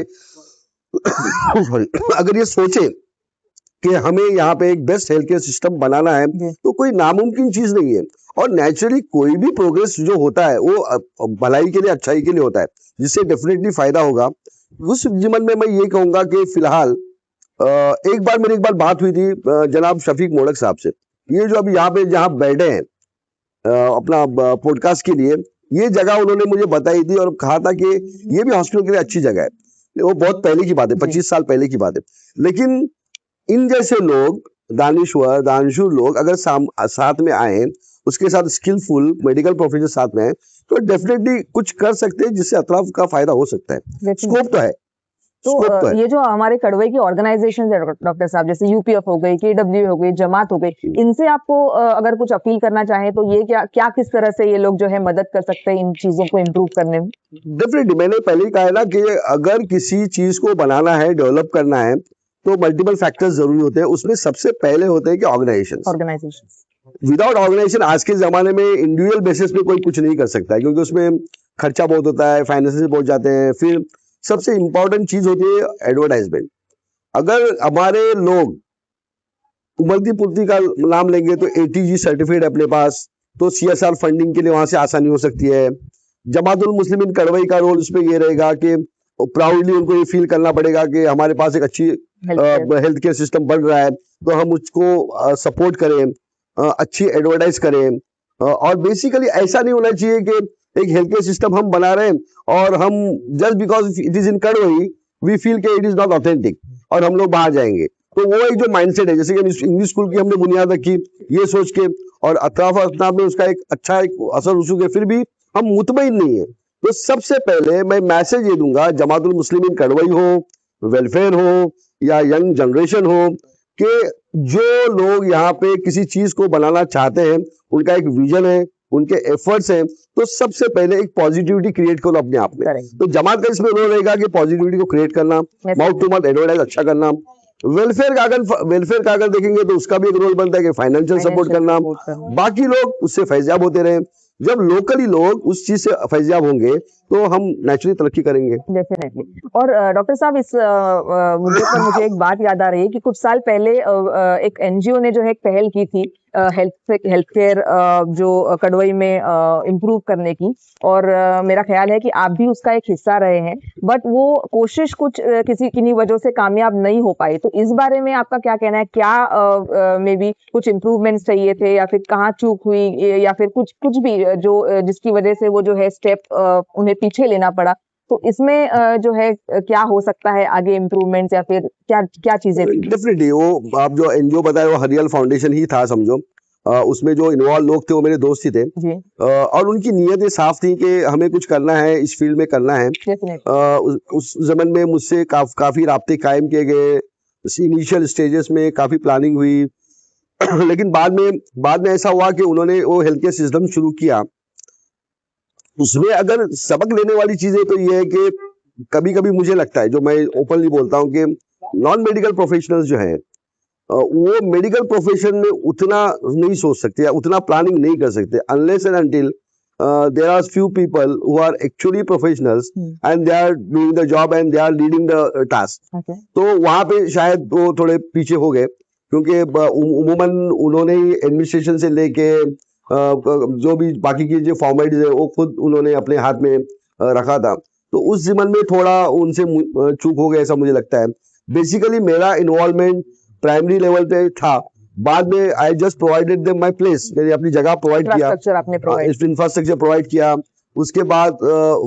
अगर ये सोचे कि हमें यहाँ पे एक बेस्ट हेल्थ केयर सिस्टम बनाना है, तो कोई नामुमकिन चीज नहीं है। और नेचुरली कोई भी प्रोग्रेस जो होता है वो भलाई के लिए, अच्छाई के लिए होता है, जिससे डेफिनेटली फायदा होगा। उस जीवन में मैं ये कहूंगा कि फिलहाल एक बार बात हुई थी जनाब शफीक मोड़क साहब से। ये जो अभी यहाँ पे जहाँ बैठे हैं अपना पॉडकास्ट के लिए, ये जगह उन्होंने मुझे बताई थी और कहा था कि ये भी हॉस्पिटल के लिए अच्छी जगह है। वो बहुत पहले की बात है, 25 साल पहले की बात है। लेकिन इन जैसे लोग, दानिश्वर दानशूर लोग अगर साथ में आए, उसके साथ स्किलफुल मेडिकल प्रोफेशनल साथ में आए, तो डेफिनेटली कुछ कर सकते हैं जिससे अतराफ का फायदा हो सकता है। स्कोप तो है। तो ये जो हमारे कड़वे की ऑर्गेनाइजेशन है डॉक्टर साहब, जैसे यूपीएफ हो गई, केडब्ल्यू हो गई, जमात हो गई, इनसे आपको अगर कुछ अपील करना चाहें तो ये क्या किस तरह से ये लोग जो है मदद कर सकते हैं इन चीजों को इम्प्रूव करने में? डेफिनेटली मैंने पहले ही कहा है ना कि अगर किसी चीज को बनाना है, डेवलप करना है, तो मल्टीपल फैक्टर्स जरूरी होते हैं। उसमें सबसे पहले होते हैं कि ऑर्गेनाइजेशन। विदाउट ऑर्गेनाइजेशन आज के जमाने में इंडिविजुअल बेसिस पे कोई कुछ नहीं कर सकता है, क्योंकि उसमें खर्चा बहुत होता है, फाइनेंसेस बहुत जाते हैं। फिर सबसे इंपॉर्टेंट चीज होती है एडवर्टाइजमेंट। अगर हमारे लोग उमलती पुलती का नाम लेंगे तो ATG सर्टिफिकेट अपने पास, तो CSR फंडिंग के लिए वहां से आसानी हो सकती है। जमातुल मुस्लिमीन कड़वई का रोल उसमें ये रहेगा कि प्राउडली उनको ये फील करना पड़ेगा कि हमारे पास एक अच्छी हेल्थ केयर सिस्टम बन रहा है, तो हम उसको सपोर्ट करें, अच्छी एडवर्टाइज करें। और बेसिकली ऐसा नहीं होना चाहिए कि एक हेल्थ केयर सिस्टम हम बना रहे हैं और हम just because it is in Kadwai we feel कि इट इज नॉट ऑथेंटिक और हम लोग बाहर जाएंगे। तो वो एक जो माइंडसेट है, जैसे कि इंग्लिश स्कूल की हमने बुनियाद रखी ये सोच के, और अतराफ में उसका एक अच्छा एक असर हो चुके, फिर भी हम मुतमईन नहीं है। तो सबसे पहले मैं मैसेज ये दूंगा, जमातुल मुस्लिमीन कड़वई हो, वेलफेयर हो या यंग जनरेशन हो, कि जो लोग यहाँ पे किसी चीज को बनाना चाहते हैं, उनका एक विजन है, उनके एफर्ट्स हैं, तो सबसे पहले एक पॉजिटिविटी क्रिएट करो अपने आप में। तो जमात का इसमें रोल रहेगा कि पॉजिटिविटी को क्रिएट करना, माउथ टू माउथ एडवर्टाइज अच्छा करना। वेलफेयर का अगर देखेंगे तो उसका भी एक रोल बनता है कि फाइनेंशियल सपोर्ट करना। बाकी लोग उससे फैज़याब होते रहे। जब लोकली लोग उस चीज से फैज़याब होंगे तो हम नेचुरली तरक्की करेंगे। डेफिनेटली। और डॉक्टर साहब, इस मुद्दे पर मुझे एक बात याद आ रही है कि कुछ साल पहले एक NGO ने जो है एक पहल की थी हेल्थ केयर जो कड़वई में इम्प्रूव करने की, और मेरा ख्याल है कि आप भी उसका एक हिस्सा रहे हैं, बट वो कोशिश कुछ किन्हीं वजहों से कामयाब नहीं हो पाई। तो इस बारे में आपका क्या कहना है? क्या मे बी कुछ इम्प्रूवमेंट्स चाहिए थे, या फिर कहाँ चूक हुई, या फिर कुछ भी जो जिसकी वजह से वो जो है स्टेप उन्हें पीछे लेना पड़ा? तो इसमें जो है क्या हो सकता है आगे इम्प्रूवमेंट, या फिर क्या चीजें? डेफिनेटली वो आप जो NGO बताए वो हरियल फाउंडेशन ही था समझो। उसमें जो इन्वॉल्व लोग थे वो मेरे दोस्त ही थे जी। और उनकी नीयतें साफ थी कि हमें कुछ करना है, इस फील्ड में करना है। उस जमाने में मुझसे काफी राब्ते कायम किए गए, इनिशियल स्टेजेस में काफी प्लानिंग हुई लेकिन बाद में ऐसा हुआ कि उन्होंने वो हेल्थ केयर सिस्टम शुरू किया। उसमें अगर सबक लेने वाली चीजें तो ये है कि कभी कभी मुझे लगता है, जो मैं ओपनली बोलता हूँ, कि नॉन मेडिकल प्रोफेशनल्स जो हैं वो मेडिकल प्रोफेशन में उतना नहीं सोच सकते या उतना प्लानिंग नहीं कर सकते unless and until there are few people who are actually professionals and they are doing the job and they are leading the task. तो वहां पे शायद वो थोड़े पीछे हो गए, क्योंकि उमूमन उन्होंने ही एडमिनिस्ट्रेशन से लेके जो भी बाकी की जो फॉर्मेलिटीज है वो खुद उन्होंने अपने हाथ में रखा था। तो उस जिम्मन में थोड़ा उनसे चूक हो गया ऐसा मुझे लगता है। बेसिकली मेरा इन्वॉल्वमेंट प्राइमरी लेवल पे था, बाद में I just provided them my place, मैंने अपनी जगह प्रोवाइड किया, इंफ्रास्ट्रक्चर आपने प्रोवाइड इंफ्रास्ट्रक्चर प्रोवाइड किया। उसके बाद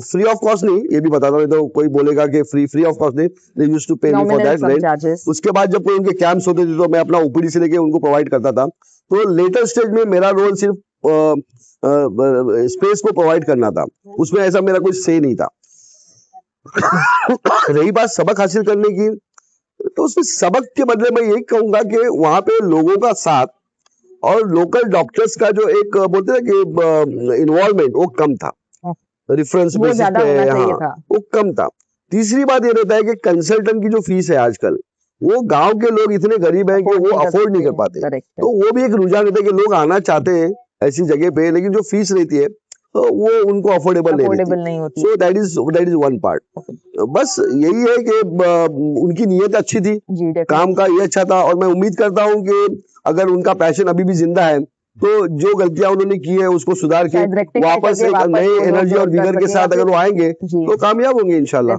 फ्री ऑफ कॉस्ट नहीं, ये भी बताता हूँ, तो कोई बोलेगा कि फ्री ऑफ कॉस्ट नहीं, दे यूज्ड टू पे me for that rent. Charges. उसके बाद जब कोई उनके कैंप्स होते थे तो मैं अपना ओपीडी से लेके उनको प्रोवाइड करता था। तो लेटर स्टेज में मेरा रोल सिर्फ स्पेस को प्रोवाइड करना था, उसमें ऐसा मेरा कोई से नहीं था। रही बात सबक हासिल करने की, तो उसमें सबक के बदले मैं यही कहूंगा कि वहां पे लोगों का साथ और लोकल डॉक्टर्स का जो एक बोलते हैं कि इन्वॉल्वमेंट वो कम था, रेफरेंस वो ज्यादा होना चाहिए था। वो कम था। तीसरी बात ये रहता है कि कंसल्टेंट की जो फीस है आजकल, वो गांव के लोग इतने गरीब हैं कि वो अफोर्ड नहीं कर पाते। तो वो भी एक रुझान रहता है कि लोग आना चाहते हैं ऐसी जगह पे, लेकिन जो फीस रहती है तो वो उनको अफोर्डेबल नहीं होती। So that is one part. बस यही है कि उनकी नीयत अच्छी थी, काम का ये अच्छा था, और मैं उम्मीद करता हूँ कि अगर उनका पैशन अभी भी जिंदा है तो जो गलतियां उन्होंने की है उसको सुधार के वापस एक नई एनर्जी और विगर के साथ अगर वो आएंगे तो कामयाब होंगे इंशाल्लाह।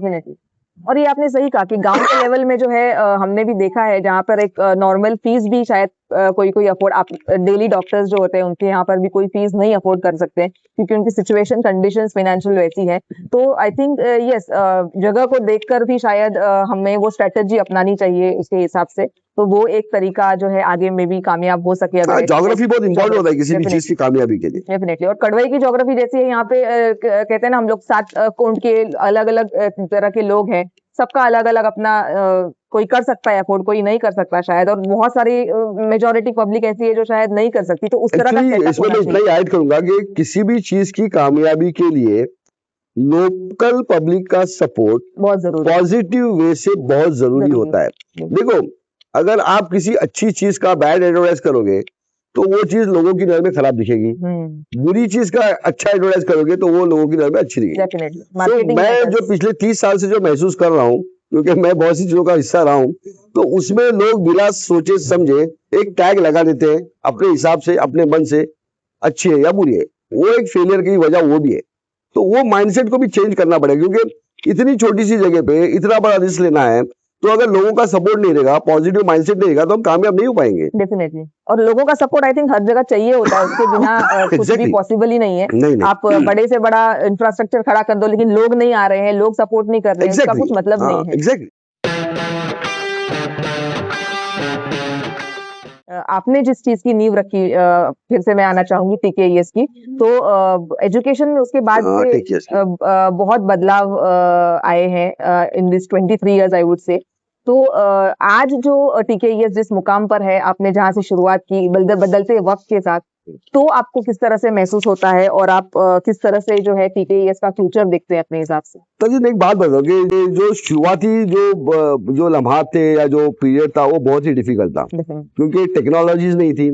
और ये आपने सही कहा कि गांव के लेवल में जो है हमने भी देखा है जहाँ पर एक नॉर्मल फीस भी शायद कोई अफोर्ड, आप डेली डॉक्टर्स जो होते हैं उनके यहाँ पर भी कोई फीस नहीं अफोर्ड कर सकते हैं क्योंकि उनकी सिचुएशन कंडीशंस फाइनेंशियल वैसी है। तो आई थिंक यस, जगह को देखकर भी शायद हमें वो स्ट्रेटेजी अपनानी चाहिए उसके हिसाब से, तो वो एक तरीका जो है आगे में भी कामयाब हो सके। ज्योग्राफी बहुत इंपॉर्टेंट होता है किसी भी चीज की कामयाबी के लिए। डेफिनेटली। और कड़वई की ज्योग्राफी जैसी है, यहाँ पे कहते हैं ना हम लोग 7 कोण के अलग अलग तरह के लोग हैं, सबका अलग अलग अपना कोई कर सकता है अफोर्ड, कोई नहीं कर सकता शायद, और बहुत सारी मेजॉरिटी पब्लिक ऐसी है जो शायद नहीं कर सकती। तो उस तरह का सेटअप इसमें मैं इतना ही ऐड करूंगा कि किसी भी चीज की कामयाबी के लिए लोकल पब्लिक का सपोर्ट बहुत जरूरी, पॉजिटिव वे से बहुत जरूरी होता है। देखो, अगर आप किसी अच्छी चीज का बैड एडवर्टाइज करोगे तो वो चीज लोगों की नजर में खराब दिखेगी, बुरी चीज का अच्छा एडवर्टाइज करोगे तो वो लोगों की नजर में अच्छी दिखेगी। तो मैं जो पिछले 30 साल से जो महसूस कर रहा हूँ, क्योंकि मैं बहुत सी चीजों का हिस्सा रहा हूँ, तो उसमें लोग बिना सोचे समझे एक टैग लगा देते हैं अपने हिसाब से, अपने मन से, अच्छी है या बुरी है। वो एक फेलियर की वजह वो भी है। तो वो माइंडसेट को भी चेंज करना पड़ेगा, क्योंकि इतनी छोटी सी जगह पे इतना बड़ा रिस्क लेना है, तो अगर लोगों का सपोर्ट नहीं रहेगा, पॉजिटिव माइंडसेट नहीं रहेगा, तो हम कामयाब नहीं हो पाएंगे। डेफिनेटली। और लोगों का सपोर्ट आई थिंक हर जगह चाहिए होता है, उसके बिना कुछ भी पॉसिबल ही नहीं है। नहीं। आप बड़े से बड़ा इंफ्रास्ट्रक्चर खड़ा कर दो, लेकिन लोग नहीं आ रहे हैं, लोग सपोर्ट नहीं कर रहे हैं, इसका कुछ मतलब नहीं है। एग्जैक्टली। आपने जिस चीज की नींव रखी, फिर से मैं आना चाहूंगी टीकेईएस की, तो एजुकेशन में उसके बाद से बहुत बदलाव आए हैं in this 23 years I would say. तो आज जो टीकेईएस जिस मुकाम पर है, आपने जहां से शुरुआत की, बदलते वक्त के साथ, तो आपको किस तरह से महसूस होता है और आप किस तरह से जो है टीकेईएस का फ्यूचर देखते हैं अपने हिसाब से? तजिन, एक बात बताओ कि जो शुरुआती जो लम्हात थे या जो पीरियड था वो बहुत ही डिफिकल्ट था, क्योंकि टेक्नोलॉजीज नहीं थी।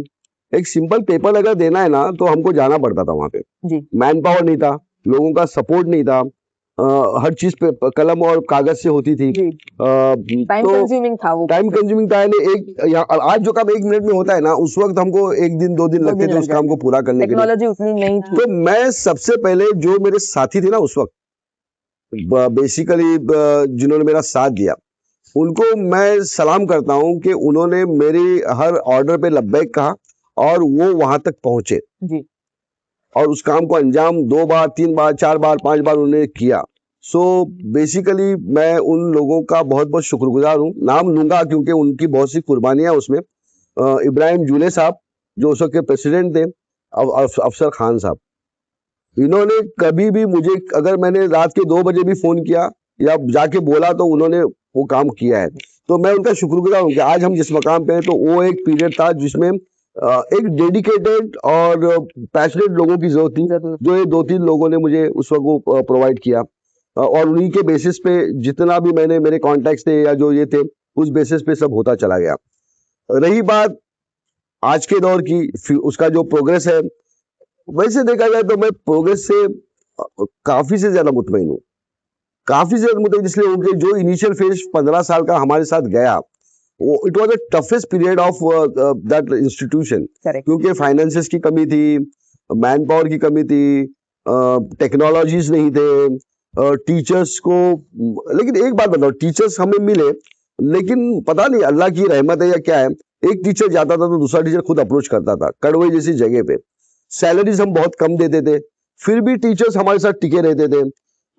एक सिंपल पेपर अगर देना है ना तो हमको जाना पड़ता था वहां पे, मैन पावर नहीं था, लोगों का सपोर्ट नहीं था, हर चीज पे कलम और कागज से होती थी, टाइम कंज्यूमिंग था वो। टाइम कंज्यूमिंग था। आज जो काम 1 मिनट में होता है ना, उस वक्त हमको 1 दिन 2 दिन लगते थे उस काम को पूरा करने के लिए। टेक्नोलॉजी उतनी नहीं थी। तो मैं सबसे पहले जो मेरे साथी थे ना उस वक्त, बेसिकली जिन्होंने मेरा साथ दिया, उनको मैं सलाम करता हूं कि उन्होंने मेरी हर ऑर्डर पे लब्बैक कहा और वो वहां तक पहुंचे जी, और उस काम को अंजाम 2 बार 3 बार 4 बार 5 बार उन्होंने किया। सो बेसिकली मैं उन लोगों का बहुत बहुत शुक्रगुजार हूँ। नाम लूंगा क्योंकि उनकी बहुत सी कुर्बानियां उसमें। इब्राहिम जूले साहब जो उस वक्त के प्रेसिडेंट थे, अफसर खान साहब, इन्होंने कभी भी मुझे, अगर मैंने रात के 2 बजे भी फोन किया या जाके बोला तो उन्होंने वो काम किया है। तो मैं उनका शुक्रगुजार हूँ कि आज हम जिस मकाम पे हैं, तो वो एक पीरियड था जिसमें एक डेडिकेटेड और पैशनेट लोगों की जरूरत थी, जो ये 2-3 लोगों ने मुझे उस वक्त प्रोवाइड किया, और उन्हीं के बेसिस पे जितना भी मेरे कॉन्टैक्ट्स थे या जो ये थे, उस बेसिस पे सब होता चला गया। रही बात आज के दौर की, उसका जो प्रोग्रेस है, वैसे देखा जाए तो मैं प्रोग्रेस से काफी से ज्यादा मुतमईन हूँ। काफी से ज्यादा मुतमईन इसलिए हूँ कि जो इनिशियल फेज 15 साल का हमारे साथ गया, it was the toughest period of that institution, correct, क्योंकि फाइनेंसेस की कमी थी, मैन पावर की कमी थी, टेक्नोलॉजीज नहीं थे, टीचर्स को। लेकिन एक बात बताओ, टीचर्स हमें मिले, लेकिन पता नहीं अल्लाह की रहमत है या क्या है, एक टीचर जाता था तो दूसरा टीचर खुद अप्रोच करता था कड़वई जैसी जगह पे। सैलरीज हम बहुत कम देते थे, फिर भी टीचर्स हमारे साथ टिके रहते थे।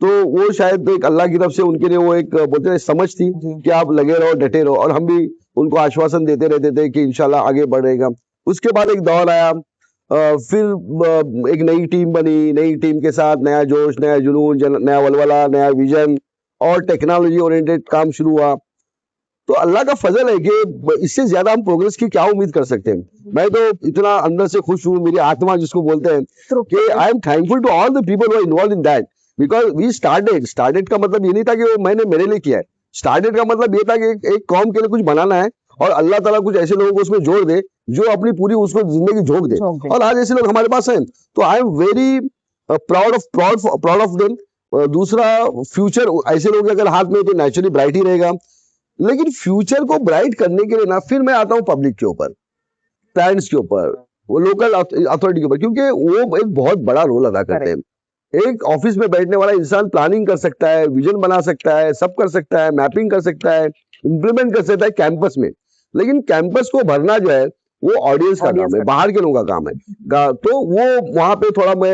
तो वो शायद एक अल्लाह की तरफ से उनके लिए वो एक बोलते हैं समझ थी कि आप लगे रहो, डटे रहो, और हम भी उनको आश्वासन देते रहते थे कि इंशाल्लाह आगे बढ़ेगा। उसके बाद एक दौर आया, फिर एक नई टीम बनी, नई टीम के साथ नया जोश, नया जुनून, नया वलवला, नया विजन और टेक्नोलॉजी ओरिएंटेड काम शुरू हुआ। तो अल्लाह का फजल है कि इससे ज्यादा हम प्रोग्रेस की क्या उम्मीद कर सकते हैं। मैं तो इतना अंदर से खुश हूँ, मेरी आत्मा जिसको बोलते हैं, कि I am thankful to all the people who are involved in that, because we started का मतलब ये नहीं था कि वो मैंने मेरे लिए किया है। स्टार्टेड का मतलब ये था कि एक कौम के लिए कुछ बनाना है, और अल्लाह ताला कुछ ऐसे लोगों को उसमें जोड़ दे जो अपनी पूरी उसको जिंदगी झोंक दे, और आज ऐसे लोग हमारे पास हैं। तो I am very proud of them. दूसरा, फ्यूचर ऐसे लोग अगर हाथ में तो नेचुरली ब्राइट ही रहेगा। लेकिन फ्यूचर को ब्राइट करने के लिए ना, फिर मैं आता हूँ पब्लिक के ऊपर, पेरेंट्स के ऊपर, वो लोकल अथॉरिटी के ऊपर, क्योंकि वो एक बहुत बड़ा रोल अदा करते हैं। एक ऑफिस में बैठने वाला इंसान प्लानिंग कर सकता है, विजन बना सकता है, सब कर सकता है, मैपिंग कर सकता है, इंप्लीमेंट कर सकता है कैंपस में। लेकिन कैंपस को भरना जो है वो ऑडियंस का काम है, बाहर के लोगों का काम है। तो वो वहां पे थोड़ा मैं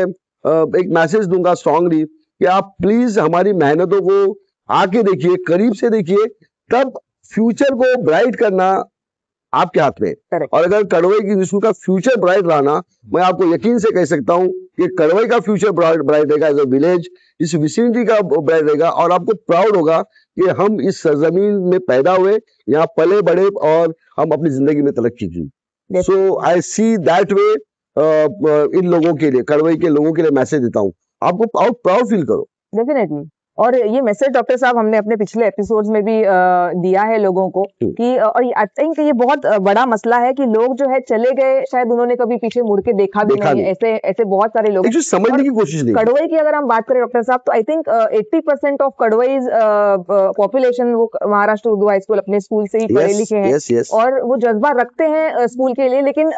एक मैसेज दूंगा स्ट्रांगली कि आप प्लीज हमारी मेहनतों को आके देखिए, करीब से देखिए, तब फ्यूचर को ब्राइट करना आपके हाथ में। और अगर कड़वई की विश्व का फ्यूचर ब्राइट रहा ना, मैं आपको यकीन से कह सकता हूँ कि कड़वई का फ्यूचर ब्राइट रहेगा, एज अ विलेज, इस विसिनिटी का ब्राइट रहेगा, और आपको प्राउड होगा कि हम इस सरजमीन में पैदा हुए, यहाँ पले बड़े, और हम अपनी जिंदगी में तरक्की की। सो आई सी दैट वे। इन लोगों के लिए, कड़वई के लोगों के लिए मैसेज देता हूँ, आपको प्राउड फील करो। डेफिनेटली। और ये मैसेज डॉक्टर साहब हमने अपने पिछले एपिसोड्स में भी दिया है लोगों को कि, और आई थिंक ये बहुत बड़ा मसला है कि लोग जो है चले गए, शायद उन्होंने कभी पीछे मुड़ के देखा भी नहीं। ऐसे बहुत सारे लोग समझने की कोशिश नहीं। कड़वई की अगर हम बात करें डॉक्टर साहब, तो आई थिंक 80% ऑफ कड़वईज पॉपुलेशन वो महाराष्ट्र उर्दू हाई स्कूल अपने स्कूल से ही पढ़े लिखे हैं, और वो जज्बा रखते हैं स्कूल के लिए। लेकिन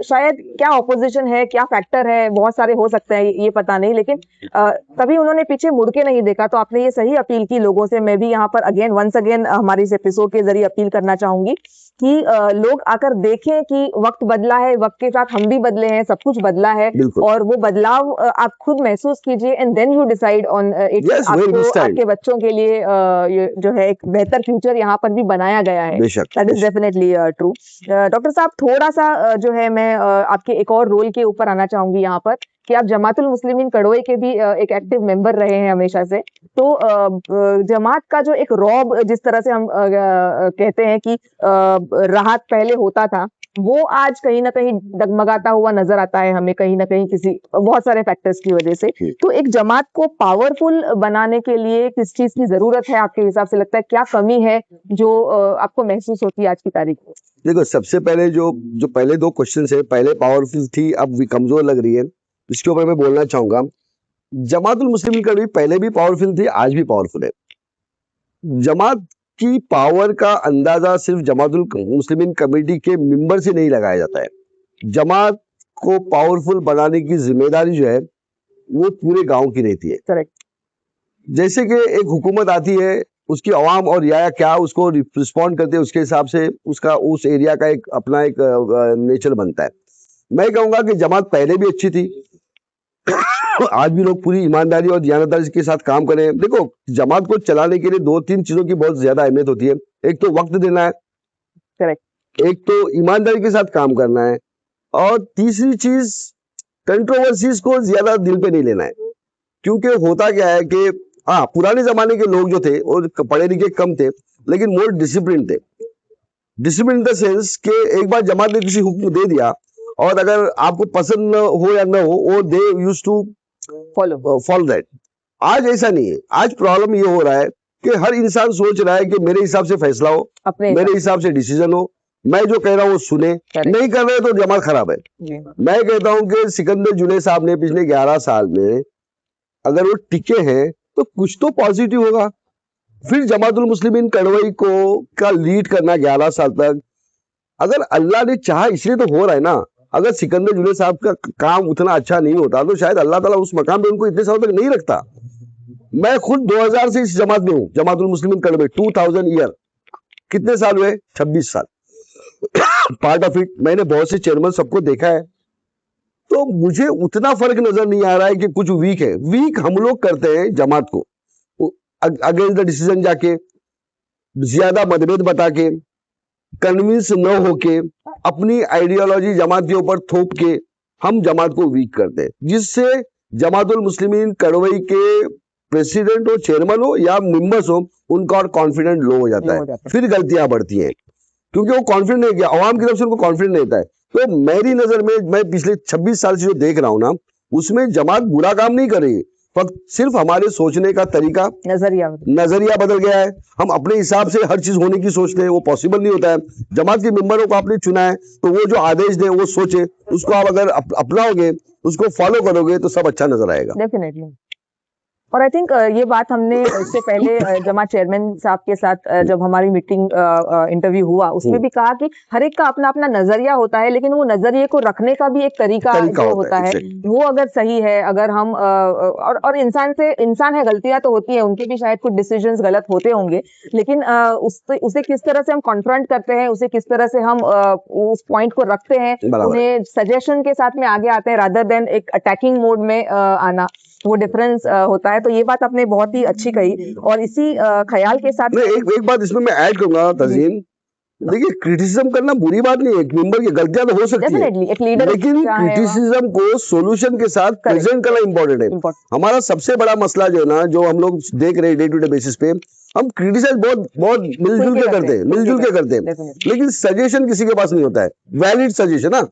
शायद क्या ऑपोजिशन है, क्या फैक्टर है, बहुत सारे हो सकते हैं, ये पता नहीं, लेकिन कभी उन्होंने पीछे मुड़ के नहीं देखा। तो आपने ये सही अपील की लोगों से। मैं भी यहाँ पर वंस अगेन हमारी इस एपिसोड के जरिए अपील करना चाहूंगी कि लोग आकर देखें कि वक्त बदला है, वक्त के साथ हम भी बदले हैं, सब कुछ बदला है, और वो बदलाव आप खुद महसूस कीजिए, and then you decide on it. आपको आपके बच्चों के लिए जो है एक बेहतर फ्यूचर यहाँ पर भी बनाया गया है। That is definitely true. Doctor साहब, थोड़ा सा जो है मैं आपके एक और रोल के ऊपर आना चाहूंगी यहाँ पर, कि आप जमातुल मुस्लिमीन कड़वई के भी एक एक्टिव मेंबर रहे हैं हमेशा से। तो जमात का जो एक रौब, जिस तरह से हम कहते हैं कि राहत पहले होता था, वो आज कहीं ना कहीं डगमगाता हुआ नजर आता है हमें, कहीं ना कहीं किसी बहुत सारे फैक्टर्स की वजह से। तो एक जमात को पावरफुल बनाने के लिए किस चीज की जरूरत है आपके हिसाब से? लगता है क्या कमी है जो आपको महसूस होती है आज की तारीख में? देखो, सबसे पहले जो पहले दो क्वेश्चन है, पहले पावरफुल थी, अब भी कमजोर लग रही है, इसके ऊपर मैं बोलना चाहूंगा। जमातुल मुस्लिमीन का भी पहले भी पावरफुल थी, आज भी पावरफुल है। जमात की पावर का अंदाजा सिर्फ जमातुल मुस्लिमीन कमेटी के मेंबर से नहीं लगाया जाता है। जमात को पावरफुल बनाने की जिम्मेदारी जो है वो पूरे गांव की रहती है। करेक्ट। जैसे कि एक हुकूमत आती है, उसकी आवाम और रियाया क्या उसको रिस्पॉन्ड करते हैं, उसके हिसाब से उसका उस एरिया का एक अपना एक नेचर बनता है। मैं कहूंगा कि जमात पहले भी अच्छी थी, आज भी लोग पूरी ईमानदारी और दयानतदारी के साथ काम करें। देखो, जमात को चलाने के लिए दो तीन चीजों की बहुत ज्यादा अहमियत होती है। एक तो वक्त देना है, करेक्ट, एक तो ईमानदारी के साथ काम करना है, और तीसरी चीज कंट्रोवर्सीज को ज्यादा दिल पे नहीं लेना है। क्योंकि होता क्या है कि हाँ, पुराने जमाने के लोग जो थे वो पढ़े लिखे कम थे, लेकिन मोर डिसिप्लिन थे। डिसिप्लिन इन द सेंस कि एक बार जमात ने किसी हुक्म दे दिया, और अगर आपको पसंद हो या न हो, वो दे यूज टू फॉलो दैट। आज ऐसा नहीं है। आज प्रॉब्लम ये हो रहा है कि हर इंसान सोच रहा है कि मेरे हिसाब से फैसला हो, मेरे हिसाब से डिसीजन हो, मैं जो कह रहा हूँ वो सुने। नहीं कर रहे तो जमात खराब है। मैं कहता हूँ कि सिकंदर जुनैद साहब ने पिछले 11 साल में अगर वो टिके हैं तो कुछ तो पॉजिटिव होगा। फिर जमातुल मुस्लिमीन कड़वई को का लीड करना 11 साल तक। अगर अल्लाह ने चाहा, इसलिए तो हो रहा है ना। अगर सिकंदर जुनेद साहब का काम उतना अच्छा नहीं होता तो शायद अल्लाह ताला उस मकाम पे उनको इतने सालों तक नहीं रखता। मैं खुद 2000 से इस जमात में हूँ, जमातुल मुस्लिमीन कड़वई, 2000 ईयर, कितने साल हुए? 26 साल पार्ट ऑफ इट। मैंने बहुत से चेयरमैन सबको देखा है, तो मुझे उतना फर्क नजर नहीं आ रहा है कि कुछ वीक है। वीक हम लोग करते हैं जमात को अगेंस्ट द डिसीजन जाके, ज्यादा मतभेद बता के, कन्विंस न होके, अपनी आइडियोलॉजी जमात के ऊपर थोप के हम जमात को वीक करते हैं, जिससे जमातुल मुस्लिमीन कड़वई के प्रेसिडेंट हो, चेयरमैन हो या मेंबर्स हो, उनका और कॉन्फिडेंट लो हो जाता है, फिर गलतियां बढ़ती हैं, क्योंकि वो कॉन्फिडेंट नहीं किया, अवाम की तरफ से उनको कॉन्फिडेंट नहीं होता है। तो मेरी नजर में, मैं पिछले 26 साल से जो देख रहा हूं ना, उसमें जमात बुरा काम नहीं कर रही, फक्त सिर्फ हमारे सोचने का तरीका, नजरिया बदल गया है। हम अपने हिसाब से हर चीज होने की सोचते हैं, वो पॉसिबल नहीं होता है। जमात के मेंबरों को आपने चुना है, तो वो जो आदेश दे वो सोचे, उसको आप अगर अपनाओगे, उसको फॉलो करोगे, तो सब अच्छा नजर आएगा। डेफिनेटली। और आई थिंक ये बात हमने इससे पहले जमात चेयरमैन साहब के साथ जब हमारी मीटिंग इंटरव्यू हुआ, उसमें भी कहा कि हर एक का अपना अपना नजरिया होता है, लेकिन वो नजरिए को रखने का भी एक तरीका जो होता है, वो अगर सही है, अगर हम और इंसान है, गलतियां तो होती है, उनके भी शायद कुछ डिसीजंस गलत होते होंगे, लेकिन उसे किस तरह से हम कॉन्फ्रंट करते हैं, उसे किस तरह से हम उस पॉइंट को रखते हैं, उन्हें सजेशन के साथ में आगे आते हैं, रादर देन एक अटैकिंग मोड में आना, वो डिफरेंस होता है। तो ये बात आपने बहुत ही अच्छी कही। और इसी ख्याल के साथ एक बात इसमें मैं ऐड करूंगा तज़ीन, देखिए क्रिटिसिज्म करना बुरी बात नहीं है, मेंबर की गलतियां तो हो सकती है, लेकिन क्रिटिसिज्म को सॉल्यूशन के साथ प्रेजेंट करना इंपॉर्टेंट है। हमारा सबसे बड़ा मसला जो है ना, जो हम लोग देख रहे हैं डे टू डे बेसिस पे, हम क्रिटिसाइज बहुत मिलजुल के करते हैं, लेकिन सजेशन किसी के पास नहीं होता है, वैलिड सजेशन। ना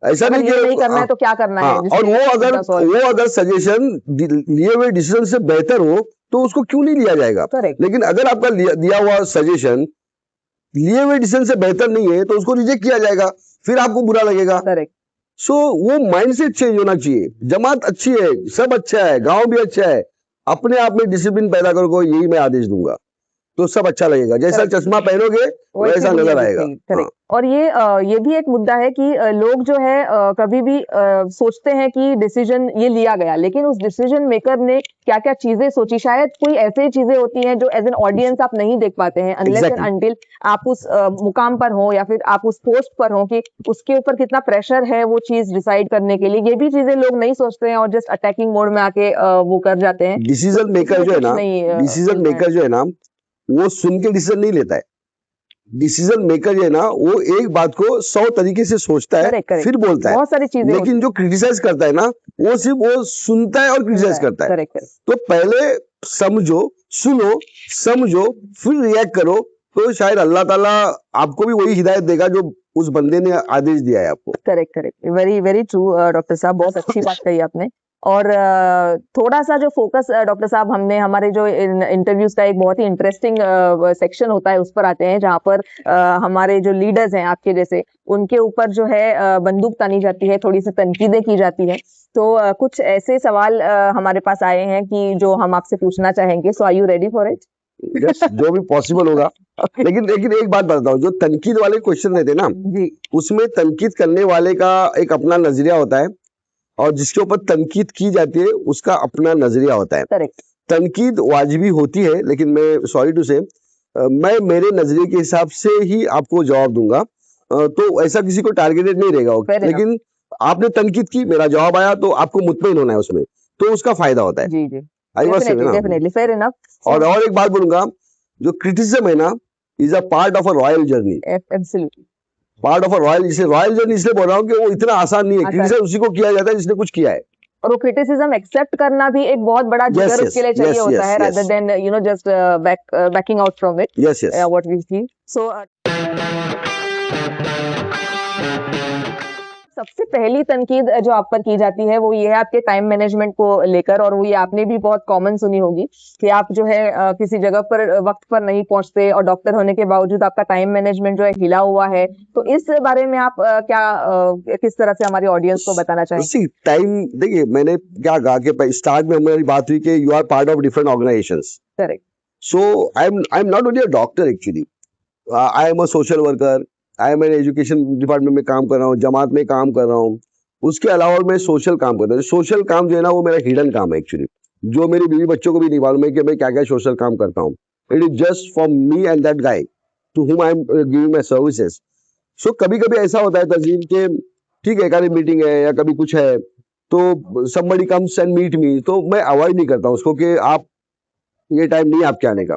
ऐसा नहीं कि करना है तो क्या करना है, और वो अगर सजेशन लिए हुए डिसीजन से बेहतर हो तो उसको क्यों नहीं लिया जाएगा। लेकिन अगर आपका दिया हुआ सजेशन लिए हुए डिसीजन से बेहतर नहीं है तो उसको रिजेक्ट किया जाएगा, फिर आपको बुरा लगेगा। सो वो माइंडसेट चेंज होना चाहिए। जमात अच्छी है, सब अच्छा है, गांव भी अच्छा है, अपने आप में डिसिप्लिन पैदा करो, यही मैं आदेश दूंगा, तो सब अच्छा लगेगा। जैसा चश्मा पहनोगे वैसा नजर आएगा। हाँ। और ये भी एक मुद्दा है कि लोग जो है कभी भी सोचते हैं कि डिसीजन ये लिया गया, लेकिन उस डिसीजन मेकर ने क्या क्या चीजें सोची, शायद कोई ऐसी चीजें होती हैं जो एज एन ऑडियंस आप नहीं देख पाते हैं, अनलेस एंड अनटिल आप उस मुकाम पर हो या फिर आप उस पोस्ट पर हो, कि उसके ऊपर कितना प्रेशर है वो चीज डिसाइड करने के लिए। ये भी चीजें लोग नहीं सोचते हैं और जस्ट अटैकिंग मोड में आके वो कर जाते हैं। डिसीजन मेकर जो है ना, वो सुन के डिसीजन नहीं लेता है। डिसीजन मेकर जो है ना, वो एक बात को 100 तरीके से सोचता है, फिर बोलता है, बहुत सारी चीजें। लेकिन जो क्रिटिसाइज करता है ना, वो सिर्फ वो सुनता है और क्रिटिसाइज करता है। तो पहले समझो, सुनो, समझो, फिर रिएक्ट करो, तो शायद अल्लाह ताला आपको भी वही हिदायत देगा जो उस बंदे ने आदेश दिया है आपको। Correct, very very true doctor साहब, बहुत अच्छी बात कही आपने। और थोड़ा सा जो फोकस डॉक्टर साहब, हमने हमारे जो इंटरव्यूज का एक बहुत ही इंटरेस्टिंग सेक्शन होता है, उस पर आते हैं, जहाँ पर हमारे जो लीडर्स हैं आपके जैसे, उनके ऊपर जो है बंदूक तानी जाती है, थोड़ी सी तनकीदें की जाती हैं। तो कुछ ऐसे सवाल हमारे पास आए हैं कि जो हम आपसे पूछना चाहेंगे। So are you ready for it? जो भी पॉसिबल होगा। लेकिन एक बात बताता हूँ, जो तनकीद वाले क्वेश्चन रहते ना, उसमें तनकीद करने वाले का एक अपना नजरिया होता है, और जिसके ऊपर तनकीद की जाती है उसका अपना नजरिया होता है। तनकीद वाजिबी होती है, लेकिन मैं सॉरी टू से, मैं मेरे नजरिए के हिसाब से ही आपको जवाब दूंगा, तो ऐसा किसी को टारगेटेड नहीं रहेगा। लेकिन आपने तनकीद की, मेरा जवाब आया, तो आपको मुतमईन होना है उसमें, तो उसका फायदा होता है। जी। Definitely, fair enough. और एक बात बोलूंगा, जो क्रिटिसिज्म है ना, is a part of a royal journey. Absolutely part of a royal journey इसलिए बोल रहा हूँ कि वो इतना आसान नहीं है। क्रिटिसिज्म उसी को किया जाता है जिसने कुछ किया है, और वो क्रिटिसिज्म एक्सेप्ट करना भी एक बहुत बड़ा जिगर उसके लिए चाहिए होता है, rather than just backing out from it. Yes. What we see. So सबसे पहली तनकीद जो आप पर की जाती है वो ये है आपके टाइम मैनेजमेंट को लेकर, और वो ये आपने भी बहुत कॉमन सुनी होगी कि आप जो है किसी जगह पर वक्त पर नहीं पहुंचते, और डॉक्टर होने के बावजूद आपका टाइम मैनेजमेंट जो है हिला हुआ है। तो इस बारे में आप किस तरह से हमारी ऑडियंस को बताना चाहेंगे? टाइम, देखिए मैंने क्या कहा कि स्टार्ट में हमारी बात हुई कि you are part of different organisations. Correct. So I'm not only a doctor actually. I am a social worker. I am an education department में काम कर रहा हूँ, जमात में काम कर रहा हूँ. उसके अलावा मैं सोशल काम करता हूँ. सोशल काम जो है ना वो मेरा हिडन काम है एक्चुअली, जो मेरी बीवी बच्चों को भी नहीं मालूम है कि मैं क्या क्या सोशल काम करता हूँ. It is just for me and that guy to whom I am giving my services. So कभी कभी ऐसा होता है तजीम के ठीक है कभी मीटिंग है या कभी कुछ है तो somebody comes and meet me, तो मैं अवॉइड नहीं करता हूँ उसको कि आप ये टाइम नहीं है आपके आने का.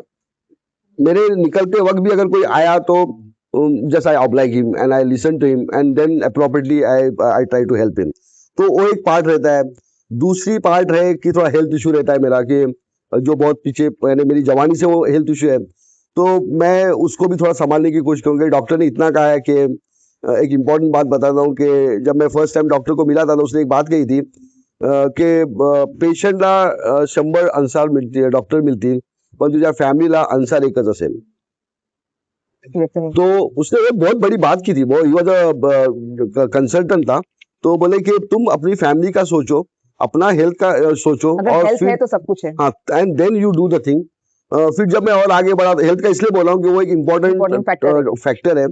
मेरे निकलते वक्त भी अगर कोई आया तो just I oblige him and I listen to him and then appropriately I try to help him. तो वो एक पार्ट रहता है. दूसरी पार्ट है कि थोड़ा हेल्थ इशू रहता है मेरा कि जो बहुत पीछे मैंने मेरी जवानी से वो हेल्थ इशू है, तो मैं उसको भी थोड़ा संभालने की कोशिश करूंगा. डॉक्टर ने इतना कहा है कि एक इम्पॉर्टेंट बात बताता हूँ कि जब मैं फर्स्ट टाइम डॉक्टर को मिला था तो उसने एक बात कही थी की पेशंटला 100 अन्सार मिळतील, डॉक्टर मिळतील, पण तुझ्या फॅमिलीला अन्सार एकच असेल. तो उसने एक बहुत बड़ी बात की थी. वो ही वाज कंसल्टेंट था. तो बोले कि तुम अपनी फैमिली का सोचो, अपना हेल्थ का सोचो, अगर और हेल्थ है फिर तो सब कुछ है. हाँ and then you do the thing. फिर जब मैं और आगे बढ़ा, हेल्थ का इसलिए बोला हूँ कि वो एक Important इम्पोर्टेंट factor है. फैक्टर है.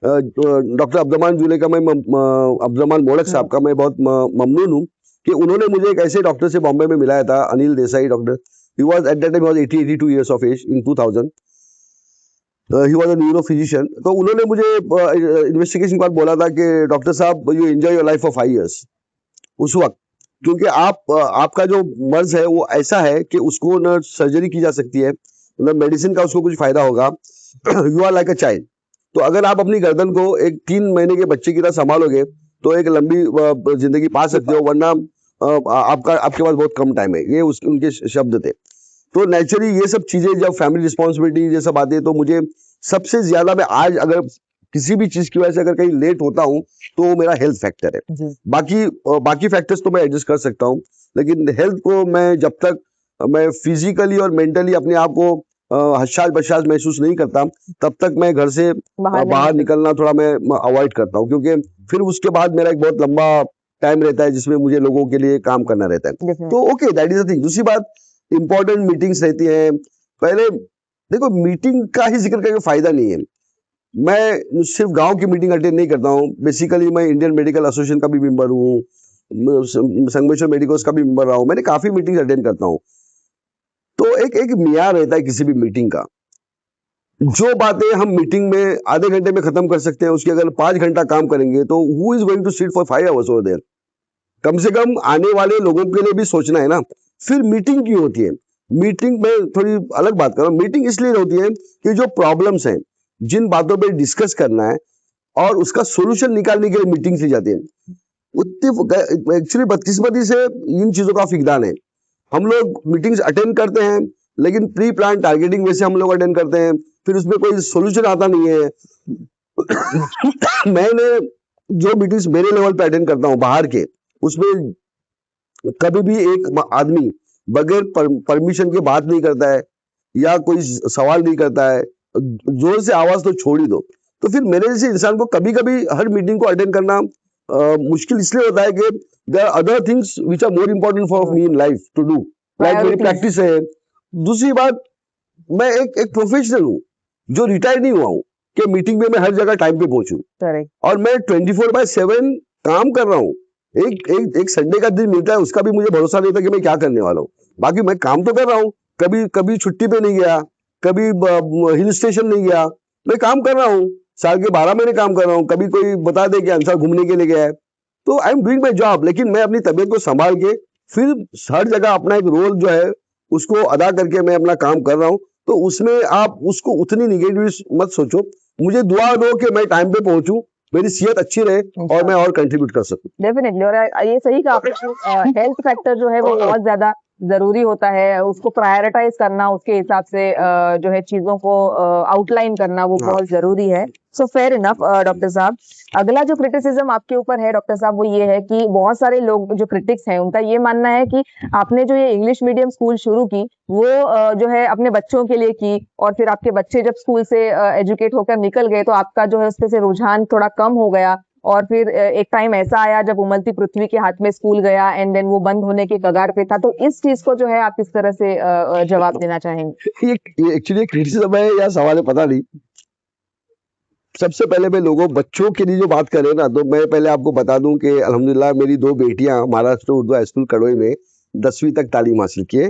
डॉक्टर अब्दुलरहमान जुले का अब्दुलरहमान मोड़क साहब का मैं बहुत ममनून हूँ कि उन्होंने मुझे एक ऐसे डॉक्टर से बॉम्बे में मिलाया था, Anil Desai doctor. He was at that time 82 years of age in 2000. He was a neuro physician. तो उन्होंने मुझे इन्वेस्टिगेशन के बाद बोला था कि डॉक्टर साहब you enjoy your life for 5 years उस वक्त, क्योंकि आपका जो मर्ज है वो ऐसा है कि उसको न सर्जरी की जा सकती है न मेडिसिन का उसको कुछ फायदा होगा. You are like a child. तो अगर आप अपनी गर्दन को एक 3 महीने के बच्चे की तरह संभालोगे तो एक लंबी जिंदगी पा सकते हो, वरना आपके पास बहुत कम टाइम है. ये उनके शब्द थे. तो नेचुरली ये सब चीजें जब फैमिली रिस्पॉन्सिबिलिटी ये सब आती है तो मुझे सबसे ज्यादा, मैं आज अगर किसी भी चीज की वजह से अगर कहीं लेट होता हूँ तो वो मेरा हेल्थ फैक्टर है. जी. बाकी फैक्टर्स तो मैं एडजस्ट कर सकता हूँ, लेकिन हेल्थ को मैं जब तक मैं फिजिकली और मेंटली अपने आप को हशाश बशाश महसूस नहीं करता तब तक मैं घर से बाहर निकलना थोड़ा मैं अवॉइड करता हूँ, क्योंकि फिर उसके बाद मेरा एक बहुत लंबा टाइम रहता है जिसमें मुझे लोगों के लिए काम करना रहता है. तो okay, that is the thing. दूसरी बात, इंपॉर्टेंट मीटिंग्स रहती हैं. पहले देखो, मीटिंग का ही जिक्र करके फायदा नहीं है. मैं सिर्फ गांव की मीटिंग अटेंड नहीं करता हूँ. बेसिकली मैं इंडियन मेडिकल एसोसिएशन का भी मेंबर हूँ, संगमेश्वर मेडिकोस का भी मेंबर रहा हूँ. मैंने काफी मीटिंग अटेंड करता हूँ. तो एक मियार रहता है किसी भी मीटिंग का. जो बातें हम मीटिंग में आधे घंटे में खत्म कर सकते हैं, उसकी अगर 5 घंटा काम करेंगे तो who is going to sit for 5 hours over there. कम से कम आने वाले लोगों के लिए भी सोचना है ना. फिर मीटिंग क्यों होती है? मीटिंग में थोड़ी अलग बात करो. मीटिंग इसलिए होती है कि जो प्रॉब्लम्स हैं, जिन बातों पे डिस्कस करना है और उसका सोल्यूशन निकालने के लिए मीटिंग की जाती है. एक्चुअली बदकिस्मती से इन चीजों का फिकदान है. हम लोग मीटिंग्स अटेंड करते हैं लेकिन प्री प्लान टारगेटिंग वैसे हम लोग अटेंड करते हैं, फिर उसमें कोई सोल्यूशन आता नहीं है. मैंने जो मीटिंग्स मेरे लेवल पे अटेंड करता हूँ बाहर के, उसमें कभी भी एक आदमी बगैर परमिशन के बात नहीं करता है या कोई सवाल नहीं करता है. जोर से आवाज तो छोड़ ही दो. तो फिर मेरे जैसे इंसान को कभी कभी हर मीटिंग को अटेंड करना मुश्किल इसलिए होता है कि there are other things which are more important for me in life to do. Like मेरी प्रैक्टिस है. दूसरी बात, मैं एक प्रोफेशनल हूँ जो रिटायर नहीं हुआ हूँ कि मीटिंग में मैं हर जगह टाइम पे पहुंचूं. और मैं 24/7 काम कर रहा हूँ. एक संडे का दिन मिलता है, उसका भी मुझे भरोसा नहीं था कि मैं क्या करने वाला हूँ. बाकी मैं काम तो कर रहा हूँ. कभी छुट्टी पे नहीं गया, कभी हिल स्टेशन नहीं गया. मैं काम कर रहा हूँ. साल के 12 महीने काम कर रहा हूँ. कभी कोई बता दे कि अंसार घूमने के लिए गया है, तो I am doing my job. लेकिन मैं अपनी तबीयत को संभाल के फिर हर जगह अपना एक रोल जो है उसको अदा करके मैं अपना काम कर रहा हूँ. तो उसमें आप उसको उतनी निगेटिव मत सोचो. मुझे दुआ दो कि मैं टाइम पे पहुंचूं, मेरी सेहत अच्छी रहे और मैं और कंट्रीब्यूट कर सकूं. डेफिनेटली. और ये सही कहा आपने, हेल्थ फैक्टर जो है वो बहुत ज्यादा जरूरी होता है. उसको प्रायोरिटाइज करना, उसके हिसाब से जो है चीजों को आउटलाइन करना वो बहुत जरूरी है. सो फेयर इनफ डॉक्टर साहब. अगला जो क्रिटिसिज्म आपके ऊपर है डॉक्टर साहब, वो ये है कि बहुत सारे लोग जो क्रिटिक्स हैं उनका ये मानना है कि आपने जो ये इंग्लिश मीडियम स्कूल शुरू की वो जो है अपने बच्चों के लिए की, और फिर आपके बच्चे जब स्कूल से एजुकेट होकर निकल गए तो आपका जो है उसपे से रुझान थोड़ा कम हो गया और फिर एक टाइम ऐसा आया जब उमलती पृथ्वी के हाथ में स्कूल गया एंड देन वो बंद होने के कगार पे था, तो इस चीज को जो है आप किस तरह से जवाब देना चाहेंगे? ये एक्चुअली क्रिटिसिज्म है या सवाल है पता नहीं। सबसे पहले मैं लोगों बच्चों के लिए जो बात करें ना, तो मैं पहले आपको बता दूं कि अल्हम्दुलिल्लाह मेरी 2 बेटियां महाराष्ट्र उर्दू हाई स्कूल कड़ोई में 10वीं तक तालीम हासिल की है।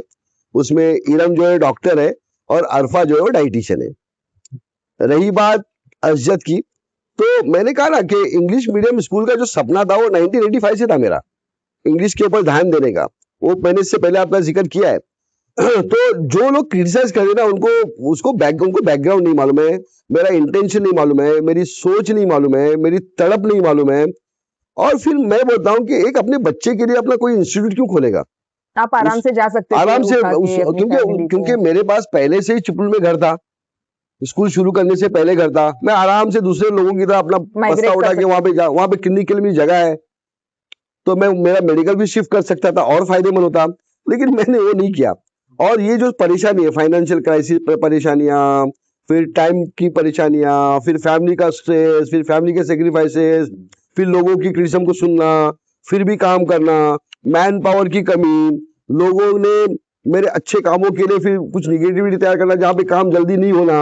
उसमें इरम जो है डॉक्टर है और अरफा जो है वो डाइटिशियन है। रही बात अशजत की, तो मैंने कहा ना कि इंग्लिश मीडियम स्कूल का जो सपना था वो 1985 से था मेरा, इंग्लिश के ऊपर ध्यान देने का। वो मैंने इससे पहले आपका जिक्र किया है। तो जो लोग क्रिटिसाइज कर रहे हैं ना, उनको बैकग्राउंड नहीं मालूम है, मेरा इंटेंशन नहीं मालूम है, मेरी सोच नहीं मालूम है, मेरी तड़प नहीं मालूम है। और फिर मैं बोलता हूँ कि एक अपने बच्चे के लिए अपना कोई इंस्टीट्यूट क्यों खोलेगा? आप आराम से जा सकते थे आराम से उठा के अपनी फैमिली क्योंकि को। मेरे पास पहले से ही चिपलुन में घर था, स्कूल शुरू करने से पहले घर था। मैं आराम से दूसरे लोगों की तरह अपना बस्ता माइग्रेट उठा कर के वहां पे क्लिनिक के लिए मेरी जगह है, तो मैं मेरा मेडिकल भी शिफ्ट कर सकता था और फायदेमंद होता, लेकिन मैंने वो नहीं किया। और ये जो परेशानी है, फाइनेंशियल क्राइसिस परेशानियां, फिर टाइम की परेशानियां, फिर फैमिली का स्ट्रेस, फिर फैमिली के सेक्रीफाइसेस, फिर लोगों की क्रिटिसिज्म को सुनना, फिर भी काम करना, मैन पावर की कमी, लोगों ने मेरे अच्छे कामों के लिए फिर कुछ निगेटिविटी तैयार करना जहां पे काम जल्दी नहीं होना।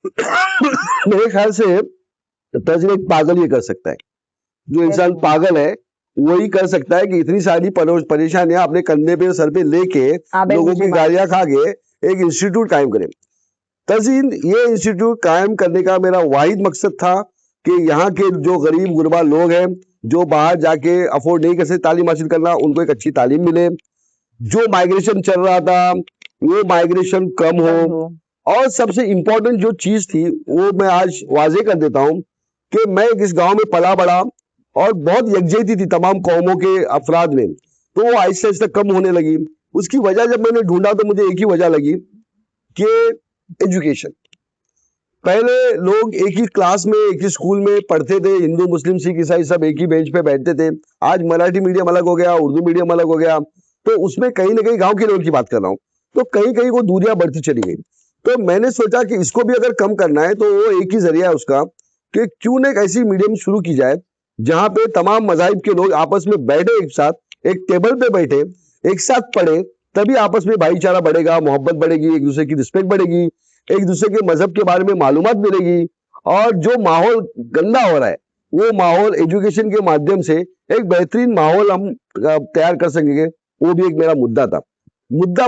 मेरे ख्याल से तर्जमे एक पागल ये कर सकता है, जो इंसान Yes, पागल है वही कर सकता है कि इतनी सारी परेशानियां अपने कंधे पे सर पे लेके आबे लोगों मुझे की बात गालियां खा के एक इंस्टीट्यूट कायम करे। तजीन ये इंस्टीट्यूट कायम करने का मेरा वाहिद मकसद था कि यहाँ के जो गरीब गुरबा लोग हैं, जो बाहर जाके अफोर्ड नहीं कर सकते तालीम हासिल करना, उनको एक अच्छी तालीम मिले। जो माइग्रेशन चल रहा था वो माइग्रेशन कम हो। हो। और सबसे इंपॉर्टेंट जो चीज थी वो मैं आज वाजे कर देता हूँ कि मैं इस गांव में पला बड़ा और बहुत यकजहती थी तमाम कौमों के अफराद में, तो वो आहिस्ता आहिस्ता कम होने लगी। उसकी वजह जब मैंने ढूंढा तो मुझे एक ही वजह लगी कि एजुकेशन। पहले लोग एक ही क्लास में एक ही स्कूल में पढ़ते थे, हिंदू मुस्लिम सिख ईसाई सब एक ही बेंच पे बैठते थे। आज मराठी मीडियम अलग हो गया, उर्दू मीडियम अलग हो गया, तो उसमें कहीं ना कहीं गांव के लेवल की बात कर रहा हूँ, तो कहीं कहीं वो दूरियां बढ़ती चली गई। तो मैंने सोचा कि इसको भी अगर कम करना है तो वो एक ही जरिया है उसका कि क्यों ना एक ऐसी मीडियम शुरू की जाए जहां पे तमाम मजाहिब के लोग आपस में बैठे, एक साथ एक टेबल पे बैठे, एक साथ पढ़े, तभी आपस में भाईचारा बढ़ेगा, मोहब्बत बढ़ेगी, एक दूसरे की रिस्पेक्ट बढ़ेगी, एक दूसरे के मजहब के बारे में मालूमात मिलेगी। और जो माहौल गंदा हो रहा है वो माहौल एजुकेशन के माध्यम से एक बेहतरीन माहौल हम तैयार कर सकेंगे। वो भी एक मेरा मुद्दा था। मुद्दा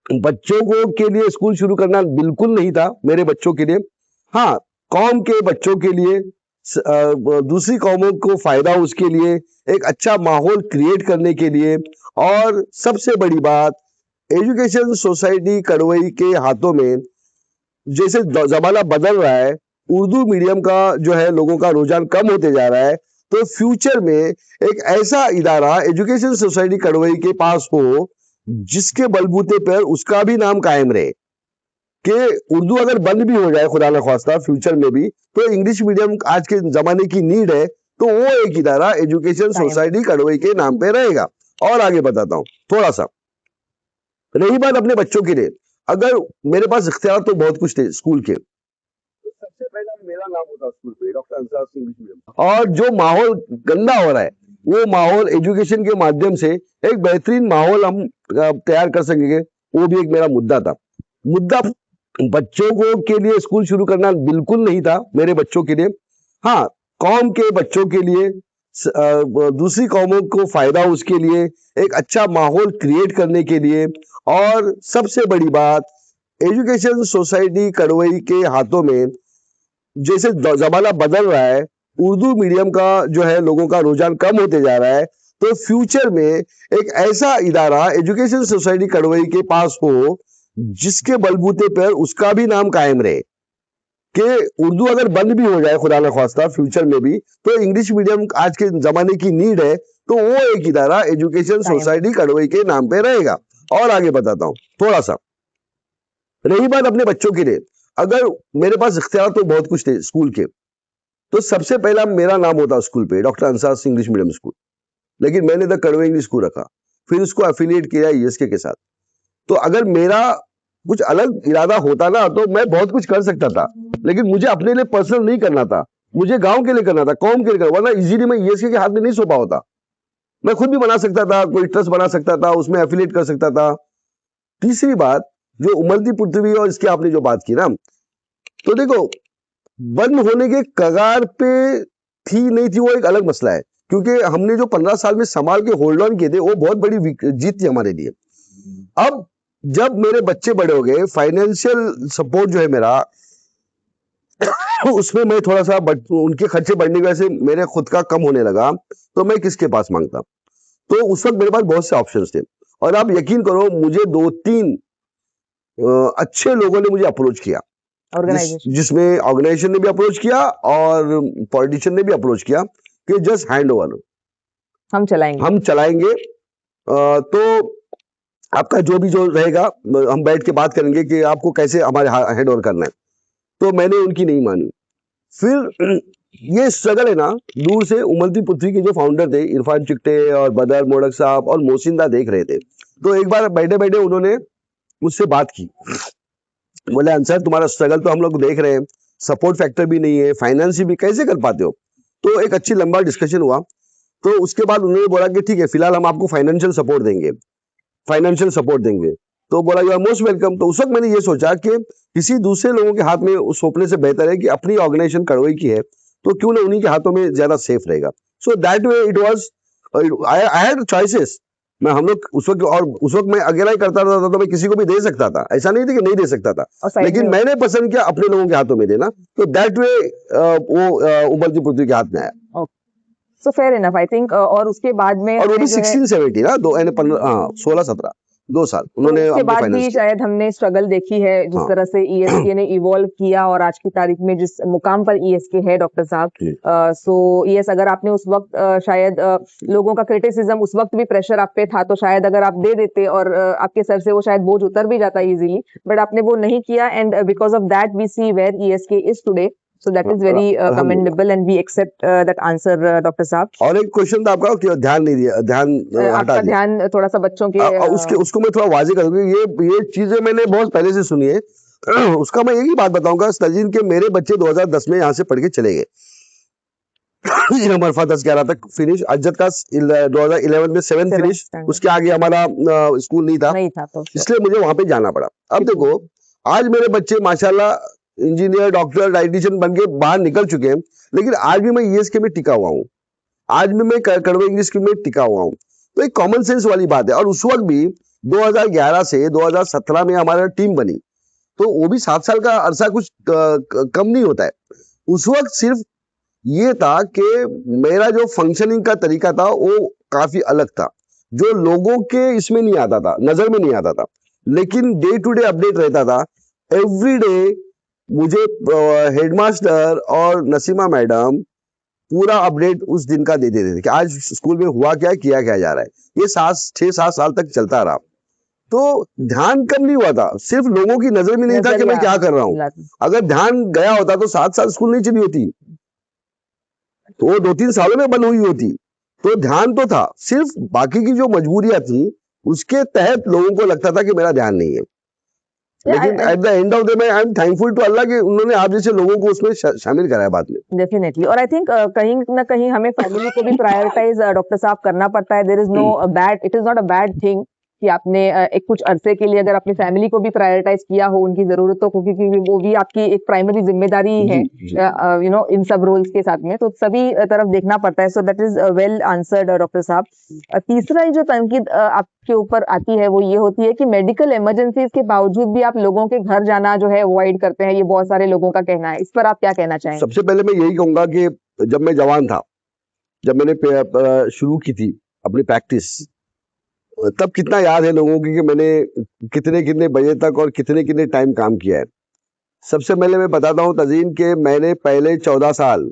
बच्चों को के लिए स्कूल शुरू करना बिल्कुल नहीं था मेरे बच्चों के लिए, हाँ कौम के बच्चों के लिए, दूसरी कौमों को फायदा हो उसके लिए, एक अच्छा माहौल क्रिएट करने के लिए। और सबसे बड़ी बात, एजुकेशन सोसाइटी कड़वई के हाथों में जैसे जमाना बदल रहा है, उर्दू मीडियम का जो है लोगों का रुझान कम होते जा रहा है, तो फ्यूचर में एक ऐसा इदारा एजुकेशन सोसाइटी कड़वई के पास हो जिसके बलबूते पर उसका भी नाम कायम रहे कि उर्दू अगर बंद भी हो जाए खुदा न ख्वास्ता फ्यूचर में भी, तो इंग्लिश मीडियम आज के जमाने की नीड है, तो वो एक इदारा एजुकेशन सोसाइटी कड़वई के नाम पे रहेगा। और आगे बताता हूँ थोड़ा सा। रही बात अपने बच्चों के लिए, अगर मेरे पास इख्तियार तो बहुत कुछ थे स्कूल के, तो सबसे पहला मेरा नाम होता स्कूल पे doctor Ansar Singh English medium. और जो माहौल गंदा हो रहा है वो माहौल एजुकेशन के माध्यम से एक बेहतरीन माहौल हम तैयार कर सकेंगे। वो भी एक मेरा मुद्दा था। मुद्दा बच्चों को के लिए स्कूल शुरू करना बिल्कुल नहीं था मेरे बच्चों के लिए, हाँ कौम के बच्चों के लिए, दूसरी कौमों को फायदा हो उसके लिए, एक अच्छा माहौल क्रिएट करने के लिए। और सबसे बड़ी बात, एजुकेशन सोसाइटी कड़वई के हाथों में जैसे जमाना बदल रहा है, उर्दू मीडियम का जो है लोगों का रुझान कम होते जा रहा है, तो फ्यूचर में एक ऐसा इदारा एजुकेशन सोसाइटी कड़वई के पास हो जिसके बलबूते पर उसका भी नाम कायम रहे कि उर्दू अगर बंद भी हो जाए खुदा न ख्वास्ता फ्यूचर में भी, तो इंग्लिश मीडियम आज के जमाने की नीड है, तो वो एक इदारा एजुकेशन सोसाइटी कड़वई के नाम पे रहेगा। और आगे बताता हूँ थोड़ा सा। रही बात अपने बच्चों के लिए, अगर मेरे पास इख्तियार तो बहुत कुछ थे स्कूल के, तो सबसे पहला मेरा नाम होता स्कूल पे doctor Ansar Singh English medium school, लेकिन मैंने द कड़वई इंग्लिश स्कूल रखा, फिर उसको एफिलिएट किया ईएसके के साथ। तो अगर मेरा कुछ अलग इरादा होता ना तो मैं बहुत कुछ कर सकता था, लेकिन मुझे अपने लिए पर्सनल नहीं करना था, मुझे गांव के लिए करना था, कौम के लिए करना, वरना इजीली मैं ईएसके के हाथ में नहीं सौंपा होता। मैं खुद भी बना सकता था, कोई ट्रस्ट बना सकता था, उसमें एफिलिएट कर सकता था। तीसरी बात, जो उमरती पृथ्वी और इसकी आपने जो बात की ना, तो देखो बंद होने के कगार पे थी नहीं थी वो एक अलग मसला है, क्योंकि हमने जो 15 साल में संभाल के होल्ड ऑन किए थे वो बहुत बड़ी जीत थी हमारे लिए। अब जब मेरे बच्चे बड़े हो गए, फाइनेंशियल सपोर्ट जो है मेरा उसमें मैं थोड़ा सा उनके खर्चे बढ़ने की वजह से मेरे खुद का कम होने लगा, तो मैं किसके पास मांगता। तो उस वक्त मेरे पास बहुत से ऑप्शंस थे, और आप यकीन करो मुझे 2-3 अच्छे लोगों ने मुझे अप्रोच किया, जिसमें ऑर्गेनाइजेशन ने भी अप्रोच किया और पॉलिटिशियन ने भी अप्रोच किया कि जस्ट हैंड ओवर, हम चलाएंगे। तो आपका जो भी जो रहेगा हम बैठ के बात करेंगे कि आपको कैसे हमारे हैंड ओवर करना है। तो मैंने उनकी नहीं मानी। फिर ये स्ट्रगल है ना, दूर से उमरती पृथ्वी के जो फाउंडर थे इरफान चिकटे और बदर मोडक साहब और मोहसिंदा देख रहे थे। तो एक बार बैठे बैठे उन्होंने मुझसे बात की, बोले अंसर तुम्हारा स्ट्रगल तो हम लोग देख रहे हैं, सपोर्ट फैक्टर भी नहीं है, फाइनेंस भी कैसे कर पाते हो। तो एक अच्छी लंबा डिस्कशन हुआ। तो उसके बाद उन्होंने बोला कि ठीक है फिलहाल हम आपको फाइनेंशियल सपोर्ट देंगे। तो बोला यू आर मोस्ट वेलकम। तो उस वक्त मैंने ये सोचा कि किसी दूसरे लोगों के हाथ में सौंपने से बेहतर है कि अपनी ऑर्गेनाइजेशन कड़वई की है तो क्यों ना उन्हीं के हाथों में ज्यादा सेफ रहेगा। So that way it was, I had choices. मैं हम लोग उस वक्त मैं अकेला ही करता था, तो मैं किसी को भी दे सकता था, ऐसा नहीं था कि नहीं दे सकता था, लेकिन मैंने पसंद किया अपने लोगों के हाथों में देना। तो दैट वे वो उमरती पृथ्वी के हाथ में आया। So fair enough I think. और उसके बाद में, और वो भी 16-17 ना, 16-17 2 साल उन्होंने उसके बाद फाइनेंस भी किया। शायद हमने स्ट्रगल देखी है जिस हाँ। तरह से ईएसके ने इवॉल्व किया और आज की तारीख में जिस मुकाम पर ईएसके है डॉक्टर साहब। सो यस, अगर आपने उस वक्त शायद लोगों का क्रिटिसिज्म उस वक्त भी प्रेशर आप पे था, तो शायद अगर आप दे देते और आपके सर से वो शायद बोझ उतर भी जाता इजीली, बट आपने वो नहीं किया, and because of that we see where ESK is today. So that is very commendable and we accept that answer, Dr. साहब। और एक क्वेश्चन था आपका कि ध्यान नहीं दिया, ध्यान हटा आपका दिया। ध्यान थोड़ा सा बच्चों के उसको मैं थोड़ा वाजे कर दूं, ये चीजें मैंने बहुत पहले से सुनी है। उसका मैं एक ही बात बताऊंगा तजीन के मेरे बच्चे 2010 में यहाँ से पढ़ के चले गए। मरफा 10-11 तक फिनिश, अज्जत का 2011 में 7th फिनिश, उसके आगे हमारा स्कूल नहीं था तो इसलिए मुझे वहां पे जाना पड़ा। अब देखो आज मेरे बच्चे माशाल्लाह इंजीनियर, डॉक्टर, डाइटिशियन बन के बाहर निकल चुके हैं, लेकिन आज भी मैं ईएसके में टिका हुआ हूँ, आज भी मैं कड़वे इंग्लिश में टिका हुआ हूँ। तो एक कॉमन सेंस वाली बात है। और उस वक्त भी 2011 से 2017 में हमारा टीम बनी, तो वो भी 7 साल का अरसा कुछ कम नहीं होता है। उस वक्त सिर्फ ये था कि मेरा जो फंक्शनिंग का तरीका था वो काफी अलग था, जो लोगों के इसमें नहीं आता था, नजर में नहीं आता था, लेकिन डे टू डे अपडेट रहता था। एवरी डे मुझे हेडमास्टर और नसीमा मैडम पूरा अपडेट उस दिन का दे देते थे कि आज स्कूल में हुआ क्या, किया क्या जा रहा है। ये 6-7 साल तक चलता रहा। तो ध्यान कम नहीं हुआ था, सिर्फ लोगों की नजर में नहीं था कि मैं क्या कर रहा हूँ। अगर ध्यान गया होता तो 7 साल स्कूल नहीं चली होती, तो वो 2-3 सालों में बंद हुई होती। तो ध्यान तो था, सिर्फ बाकी की जो मजबूरियां थी उसके तहत लोगों को लगता था कि मेरा ध्यान नहीं है। लेकिन at the end of the day I am thankful to Allah कि उन्होंने आप जैसे लोगों को उसमें शामिल कराया बाद में। डेफिनेटली। और आई थिंक कहीं ना कहीं हमें फैमिली को भी प्रायोरिटाइज डॉक्टर साहब करना पड़ता है। There is no bad, it is not a bad thing कि आपने एक कुछ अरसे के लिए अगर अपनी फैमिली को भी प्रायोरिटाइज किया हो, उनकी जरूरतों को, क्योंकि वो भी आपकी एक प्राइमरी जिम्मेदारी है यू नो इन सब रोल्स के साथ में, तो सभी तरफ देखना पड़ता है। So that is well answered doctor साहब। तीसरा जो तनकीद आपके ऊपर आती है वो ये होती है कि मेडिकल इमरजेंसीज के बावजूद भी आप लोगों के घर जाना जो है अवॉइड करते हैं, ये बहुत सारे लोगों का कहना है। इस पर आप क्या कहना चाहेंगे? सबसे पहले मैं यही कहूंगा कि जब मैं जवान था, जब मैंने शुरू की थी अपनी प्रैक्टिस, तब कितना याद है लोगों की कि मैंने कितने बजे तक और कितने टाइम काम किया है। सबसे पहले मैं बताता हूँ तजीन के मैंने पहले 14 साल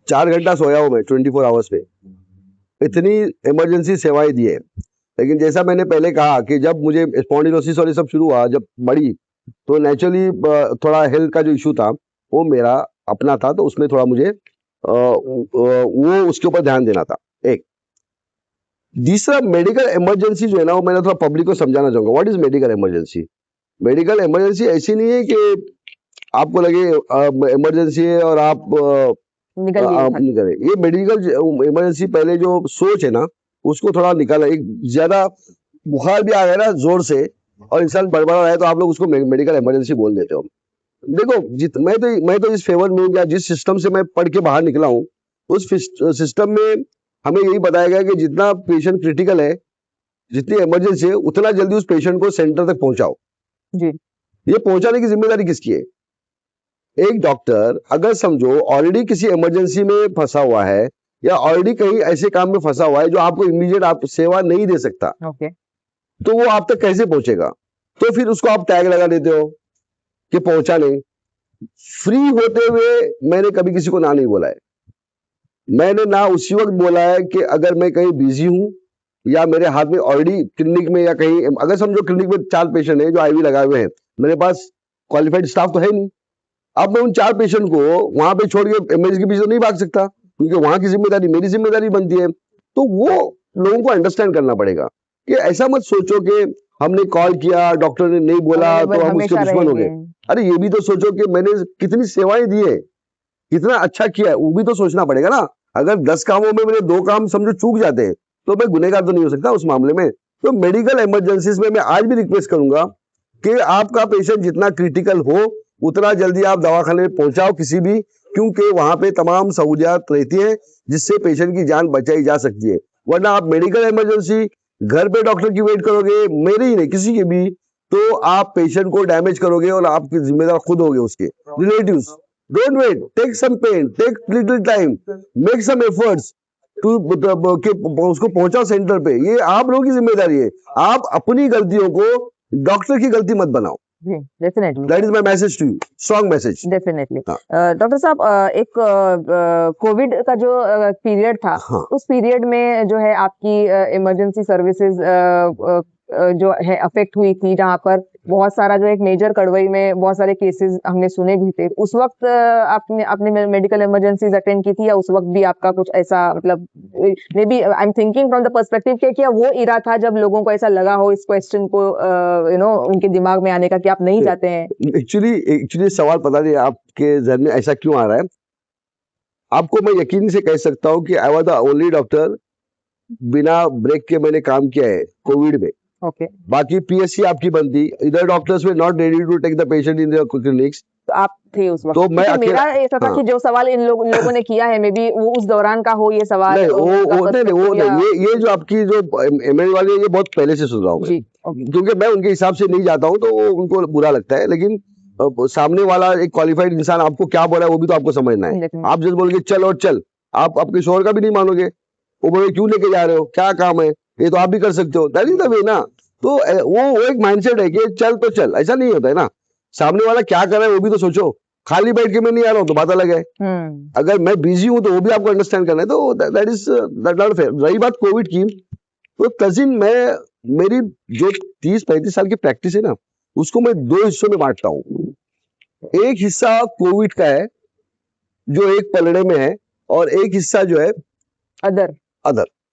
4 घंटा सोया हूँ मैं 24 आवर्स में, इतनी इमरजेंसी सेवाएं दी है। लेकिन जैसा मैंने पहले कहा कि जब मुझे स्पॉन्डिलोसिस और ये सब शुरू हुआ, जब बढ़ी, तो नेचुरली थोड़ा हेल्थ का जो इशू था वो मेरा अपना था, तो उसमें थोड़ा मुझे वो उसके ऊपर ध्यान देना था। एक दूसरा मेडिकल इमरजेंसी जो है ना, वो मैंने थोड़ा पब्लिक को समझाना चाहूंगा। What is medical emergency? Medical emergency ऐसी नहीं है कि आपको लगे इमरजेंसी है और आप निकल गए आप घर। नहीं करें, ये मेडिकल इमरजेंसी पहले जो सोच है ना उसको थोड़ा निकाला। एक ज्यादा बुखार भी आ गया ना जोर से और इंसान बड़बड़ा रहा है तो आप लोग उसको मेडिकल इमरजेंसी बोल देते हो। देखो मैं तो इस फेवर में हूँ, या जिस सिस्टम से मैं पढ़ के बाहर निकला हूँ उस सिस्टम में हमें यही बताया गया कि जितना पेशेंट क्रिटिकल है, जितनी इमरजेंसी है, उतना जल्दी उस पेशेंट को सेंटर तक पहुंचाओ। जी। ये पहुंचाने की जिम्मेदारी किसकी है? एक डॉक्टर अगर समझो ऑलरेडी किसी इमरजेंसी में फंसा हुआ है या ऑलरेडी कहीं ऐसे काम में फंसा हुआ है जो आपको इमीडिएट आप सेवा नहीं दे सकता, ओके। तो वो आप तक कैसे पहुंचेगा? तो फिर उसको आप टैग लगा देते हो कि पहुंचा नहीं। फ्री होते हुए मैंने कभी किसी को ना नहीं बोला है। मैंने ना उसी वक्त बोला है कि अगर मैं कहीं बिजी हूं या मेरे हाथ में ऑलरेडी क्लिनिक में या कहीं, अगर समझो क्लिनिक में 4 पेशेंट हैं जो आईवी लगाए हुए हैं, मेरे पास क्वालिफाइड स्टाफ तो है नहीं। अब मैं उन 4 पेशेंट को वहां पे छोड़ के इमरजेंसी के पीछे तो नहीं भाग सकता, क्योंकि वहां की जिम्मेदारी मेरी जिम्मेदारी बनती है। तो वो लोगों को अंडरस्टैंड करना पड़ेगा कि ऐसा मत सोचो कि हमने कॉल किया, डॉक्टर ने नहीं बोला तो अवेलेबल हम उसके हमेशा दुश्मन हो गए। रहेंगे। अरे ये भी तो सोचो कि मैंने कितनी सेवाएं दी है, कितना अच्छा किया है, वो भी तो सोचना पड़ेगा ना। अगर 10 कामों में मेरे 2 काम समझो चूक जाते हैं तो मैं गुनहगार तो नहीं हो सकता उस मामले में। तो मेडिकल इमरजेंसीज में मैं आज भी रिक्वेस्ट करूंगा कि आपका पेशेंट जितना क्रिटिकल हो उतना जल्दी आप दवाखाने में पहुंचाओ किसी भी, क्योंकि वहां पे तमाम सहूलियात रहती है जिससे पेशेंट की जान बचाई जा सकती है। वरना आप मेडिकल इमरजेंसी घर पे डॉक्टर की वेट करोगे, मेरे ही नहीं किसी की भी, तो आप पेशेंट को डैमेज करोगे और आपकी जिम्मेदार खुद होगे उसके relatives. Don't wait, take some pain, take little time, make some efforts to उसको पहुंचाओ सेंटर पे। ये आप लोगों की जिम्मेदारी है। आप अपनी गलतियों को डॉक्टर की गलती मत बनाओ। जी, definitely. That is my message to you, strong message. Definitely. हाँ। डॉक्टर साहब, एक कोविड का जो पीरियड था, हाँ। उस पीरियड में जो है आपकी इमरजेंसी सर्विसेज जो है अफेक्ट हुई थी, जहां पर बहुत सारा जो एक मेजर कड़वई में बहुत सारे केसेस हमने सुने भी थे। उस वक्त आपने अपने मेडिकल इमरजेंसीज अटेंड की थी, या उस वक्त भी आपका कुछ ऐसा, मतलब maybe I am thinking from the perspective कि क्या वो इरा था जब लोगों को ऐसा लगा हो इस क्वेश्चन को उनके दिमाग में आने का कि आप नहीं चाहते हैं? एक्चुअली सवाल पता नहीं आपके जहन में ऐसा क्यों आ रहा है। आपको मैं यकीन से कह सकता हूँ कि I was the only doctor बिना ब्रेक के मैंने काम किया है कोविड में। ओके। बाकी पीएससी आपकी बनती, इधर doctors were not ready to take the patient in their clinics. तो आप थे उस वक्त? तो मैं क्योंकि मेरा अकेला, ऐसा था हाँ। कि जो सवाल इन लोगों ने किया है, मे बी वो उस दौरान का हो ये सवाल, नहीं वो उनका नहीं वो perspective या- नहीं, ये जो आपकी जो एमएल वाली है ये बहुत पहले से सुन रहा हूँ मैं। जी, ओके। क्योंकि मैं उनके हिसाब से नहीं जाता हूँ तो वो उनको बुरा लगता है, लेकिन सामने वाला एक क्वालिफाइड इंसान आपको क्या बोला है वो भी तो आपको समझना है। Definitely. आप जस्ट बोलोगे चल और चल, आप आपके शोहर का भी नहीं मानोगे, वो बोले क्यों लेके जा रहे हो, क्या काम है, ये तो आप भी कर सकते हो, दैट इज द वे ना। तो वो एक माइंडसेट है कि चल तो चल, ऐसा नहीं होता है ना। सामने वाला क्या कर रहा है वो भी तो सोचो। खाली बैठ के मैं नहीं आ रहा हूँ तो बात अलग है, अगर मैं बिजी हूँ तो वो भी आपको अंडरस्टैंड करना है, तो दैट इज नॉट फेयर। रही बात कोविड की, तो कजिन मैं, मेरी जो 30-35 साल की प्रैक्टिस है ना उसको मैं 2 हिस्सों में बांटता हूँ। एक हिस्सा कोविड का है जो एक पलड़े में है, और एक हिस्सा जो है अदर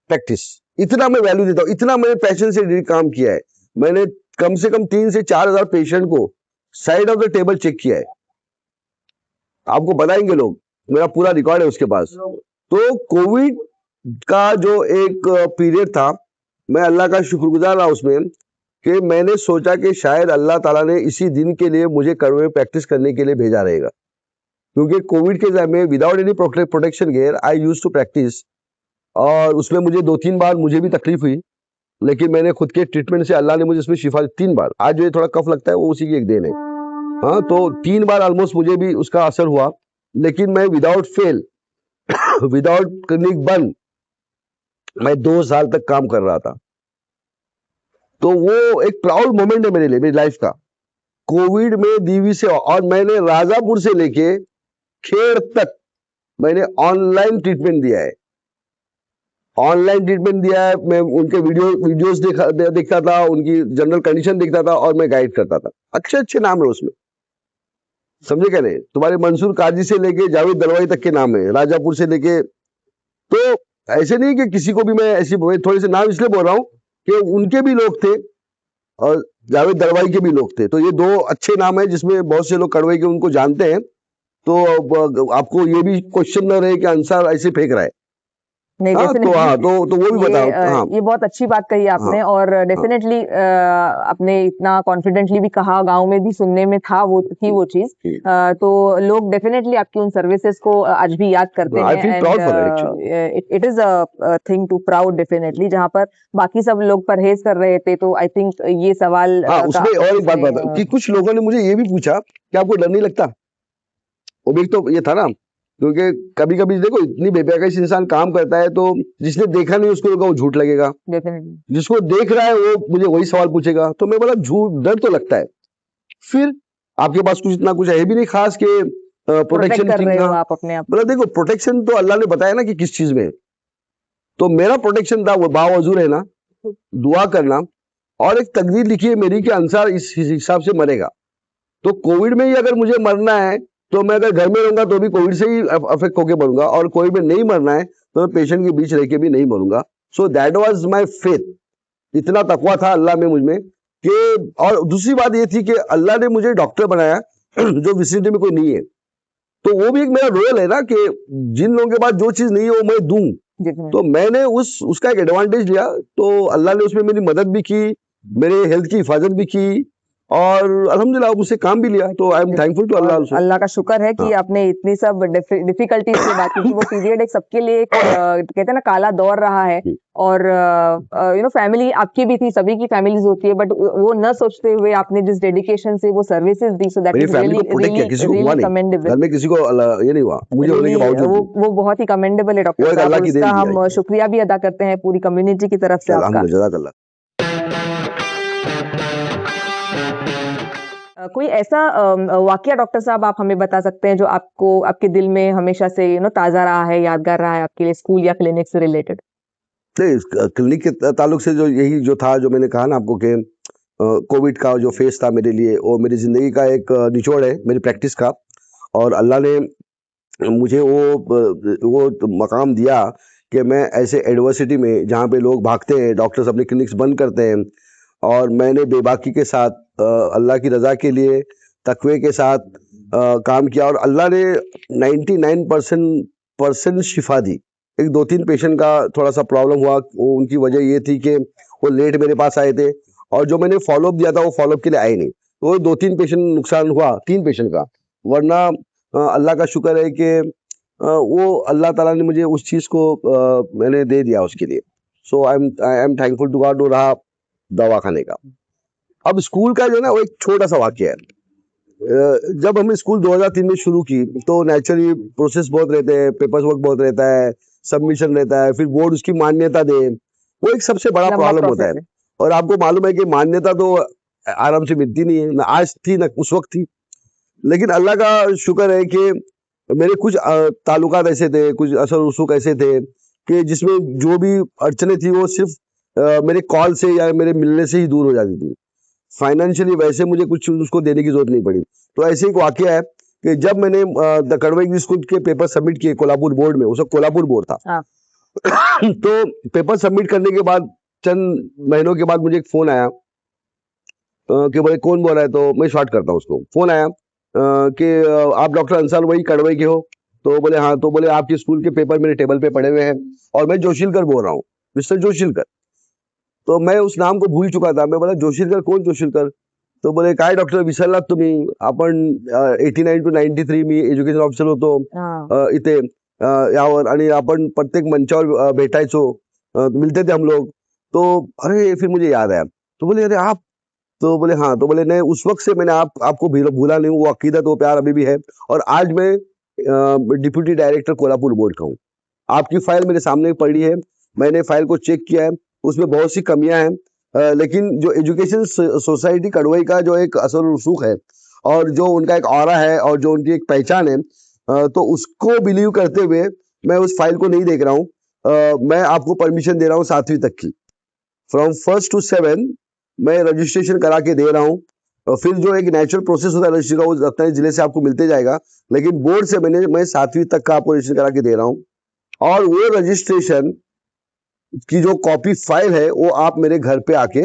प्रैक्टिस। इतना मैं वैल्यू देता हूँ, इतना मैंने पैशन से काम किया है। मैंने कम से कम 3 से 4 हजार पेशेंट को side of the table check किया है, आपको बताएंगे लोग, मेरा पूरा रिकॉर्ड है उसके पास। तो कोविड का जो एक पीरियड था, मैं अल्लाह का शुक्रगुजार रहा उसमें कि मैंने सोचा कि शायद अल्लाह ताला ने इसी दिन के लिए मुझे कड़वे में प्रैक्टिस करने के लिए भेजा रहेगा। क्योंकि कोविड के समय without any protection gear I used to practise, और उसमें मुझे 2-3 बार मुझे भी तकलीफ हुई, लेकिन मैंने खुद के ट्रीटमेंट से अल्लाह ने मुझे इसमें शिफा दी 3 बार। आज जो ये थोड़ा कफ लगता है वो उसी की एक देन है। हाँ, तो 3 बार ऑलमोस्ट मुझे भी उसका असर हुआ, लेकिन मैं विदाउट फेल विदाउट क्लिनिक बंद मैं 2 साल तक काम कर रहा था। तो वो एक प्राउड मोमेंट है मेरे लिए, मेरी लाइफ का, कोविड में दीवी से। और मैंने राजापुर से लेके खेड़ तक मैंने ऑनलाइन ट्रीटमेंट दिया है, ऑनलाइन ट्रीटमेंट दिया है। मैं उनके वीडियोस देखता था, उनकी जनरल कंडीशन देखता था और मैं गाइड करता था। अच्छे अच्छे नाम है उसमें, समझे क्या नहीं, तुम्हारे मंसूर काजी से लेके जावेद दलवाई तक के नाम है, राजापुर से लेके। तो ऐसे नहीं कि किसी को भी मैं ऐसी, थोड़े से नाम इसलिए बोल रहा हूं कि उनके भी लोग थे और जावेद दरवाई के भी लोग थे। तो ये 2 अच्छे नाम हैं जिसमें बहुत से लोग कड़वई के उनको जानते हैं। तो अब आपको ये भी क्वेश्चन न रहे कि अंसार ऐसे फेंक रहा है। नहीं, हाँ, डेफिनेटली तो वो भी ये बताओ। हाँ, ये बहुत अच्छी बात कही हाँ, आपने, और हाँ, डेफिनेटली आपने इतना कॉन्फिडेंटली भी कहा, गांव में भी सुनने में था वो चीज। तो लोग डेफिनेटली आपकी उन सर्विसेज को आज भी याद करते आई हैं, feel and proud for it actually. It is a thing to proud definitely. जहां पर बाकी सब लोग परहेज कर रहे थे, तो आई थिंक ये सवाल हाँ, का उसमें और एक बात इसमें बता कि कुछ लोगों ने मुझे ये भी पूछा कि आपको डर नहीं लगता? वो भी तो ये था ना, क्योंकि कभी-कभी देखो इतनी बेबैकैश इंसान काम करता है तो जिसने देखा नहीं उसको लगा वो झूठ लगेगा, डेफिनेटली जिसको देख रहा है वो मुझे वही सवाल पूछेगा। तो मैं बोला झूठ, डर तो लगता है। फिर आपके पास कुछ इतना कुछ है भी नहीं खास के प्रोटेक्ट प्रोटेक्शन कर की। रहे हो हाँ, आप अपने आप को। मतलब देखो प्रोटेक्शन तो अल्लाह ने बताया ना कि किस चीज में है। तो मेरा प्रोटेक्शन था वो बावजू रहना, दुआ करना, और एक तकदीर लिखी है मेरी कि अंसार इस हिसाब से मरेगा। तो कोविड में ही अगर मुझे मरना है तो मैं अगर घर में रहूंगा तो भी कोविड से ही अफेक्ट होके मरूंगा, और कोविड में नहीं मरना है तो मैं पेशेंट के बीच रह के भी नहीं मरूंगा। So that was my faith. इतना तकवा था अल्लाह में मुझ में कि, और दूसरी बात ये थी कि अल्लाह ने मुझे डॉक्टर बनाया जो विसिनिटी में कोई नहीं है। तो वो भी एक मेरा रोल है ना कि जिन लोगों के पास जो चीज नहीं है वो मैं दूं। डेफिनेटली तो मैंने उसका एक एडवांटेज लिया, तो अल्लाह ने उसमें मेरी मदद भी की, मेरे हेल्थ की हिफाजत भी की, और अल्हम्दुलिल्लाह मुझसे काम भी लिया। तो आई एम थैंकफुल टू अल्लाह और आल्सो। अल्लाह का शुक्र है कि हाँ, आपने इतनी सब डिफिकल्टीज के बाद, क्योंकि वो पीरियड एक सबके लिए एक कहते हैं ना काला दौर रहा है। और फैमिली आपकी भी थी, सभी की फैमिलीज होती है, बट वो न सोचते हुए आपने जिस डेडिकेशन से वो सर्विसेज दी, सो दैट मेरी इज फैमिली रियली को प्रोटेक्ट किया, रियली किसी को हुआ रियली नहीं, कमेंडेबल। घर में किसी को ये नहीं हुआ, मुझे होने रियली के बावजूद भी। वो बहुत ही कमेंडेबल है वो डॉक्टर एक साहब, अल्लाह और की उसका देन दिया हम है। शुक्रिया भी अदा करते हैं पूरी कम्युनिटी की तरफ से आपका। अल्हम्दुलिल्लाह, जज़ाकल्लाह। कोई ऐसा वाकया डॉक्टर साहब आप हमें बता सकते हैं जो आपको आपके दिल में हमेशा से ताजा रहा है, यादगार रहा है आपके लिए, स्कूल या क्लिनिक से रिलेटेड? नहीं, क्लिनिक के ताल्लुक से जो यही जो था, जो मैंने कहा ना आपको कि कोविड का जो फेस था मेरे लिए, वो मेरी ज़िंदगी का एक निचोड़ है मेरी प्रैक्टिस का। और अल्लाह ने मुझे वो मकाम दिया कि मैं ऐसे एडवर्सिटी में, जहाँ पे लोग भागते हैं, डॉक्टर्स अपने क्लिनिक्स बंद करते हैं, और मैंने बेबाकी के साथ अल्लाह की रज़ा के लिए तकवे के साथ काम किया, और अल्लाह ने 99% शिफा दी। एक 2-3 पेशेंट का थोड़ा सा प्रॉब्लम हुआ, वो उनकी वजह ये थी कि वो लेट मेरे पास आए थे, और जो मैंने फॉलोअप दिया था वो फॉलोअप के लिए आए नहीं। तो वो 2-3 पेशेंट नुकसान हुआ, 3 पेशेंट का। वरना अल्लाह का शुक्र है कि वो अल्लाह ताला ने मुझे उस चीज़ को मैंने दे दिया उसके लिए। So I am thankful to God. वो रहा दवाखाने का। अब स्कूल का जो है ना, वो एक छोटा सा वाक्य है। जब हमने स्कूल 2003 में शुरू की तो नेचुरली प्रोसेस बहुत रहते हैं, पेपर्स वर्क बहुत रहता है, सबमिशन रहता है, फिर बोर्ड उसकी मान्यता दे, वो एक सबसे बड़ा लंबा प्रॉब्लम होता है। प्रोसेस है। और आपको मालूम है कि मान्यता तो आराम से मिलती नहीं है, ना आज थी ना उस वक्त थी। लेकिन अल्लाह का शुक्र है कि मेरे कुछ ताल्लुकात ऐसे थे, कुछ असर रसूख ऐसे थे कि जिसमें जो भी अड़चने थी वो सिर्फ मेरे कॉल से या मेरे मिलने से ही दूर हो जाती थी। फाइनेंशियली वैसे मुझे कुछ उसको देने की जरूरत नहीं पड़ी। तो ऐसे एक वाकया है कि जब मैंने द कड़वा इंग्लिश स्कूल के पेपर सबमिट किए कोल्हापुर बोर्ड में, उस वक्त कोल्हापुर बोर्ड था। हाँ। तो पेपर सबमिट करने के बाद चंद महीनों के बाद मुझे एक फोन आया कि बोले कौन बोल रहा है, तो मैं शॉर्ट करता हूँ उसको। फोन आया कि आप डॉक्टर अंसार वही कड़वे के हो? तो बोले हाँ। तो बोले आपके स्कूल के पेपर मेरे टेबल पे पड़े हुए हैं और मैं जोशीलकर बोल रहा हूँ, मिस्टर जोशीलकर। तो मैं उस नाम को भूल चुका था। मैं बोला जोशीलकर, कौन जोशीलकर? तो बोले काय डॉक्टर विसरलात तुम्ही, आपण 89 to 93 मी एज्युकेशन ऑफिसर होतो हाँ। इथे यावर, आणि आपण प्रत्येक मंचावर भेटायचो, मिलते थे हम लोग। तो अरे फिर मुझे याद आया। तो बोले अरे आप? तो बोले हाँ। तो बोले नहीं, उस वक्त से मैंने आपको भूला नहीं हूँ, वो अकीदत, वो प्यार अभी भी है। और आज मैं डिप्यूटी डायरेक्टर कोल्हापुर बोर्ड का हूँ। आपकी फाइल मेरे सामने पड़ी है, मैंने फाइल को चेक किया है, उसमें बहुत सी कमियां हैं, लेकिन जो एजुकेशन सोसाइटी कड़वई का जो एक असर रसूख है, और जो उनका एक ऑरा है, और जो उनकी एक पहचान है, तो उसको बिलीव करते हुए मैं उस फाइल को नहीं देख रहा हूँ। मैं आपको परमिशन दे रहा हूँ 7वीं तक की, फ्रॉम 1st to 7 मैं रजिस्ट्रेशन करा के दे रहा हूँ। फिर जो एक नेचुरल प्रोसेस होता है रजिस्ट्री का, वो रत्नागिरी जिले से आपको मिलते जाएगा, लेकिन बोर्ड से मैं 7वीं तक का आपको रजिस्ट्रेशन करा के दे रहा हूँ। और वो रजिस्ट्रेशन की जो कॉपी फाइल है वो आप मेरे घर पे आके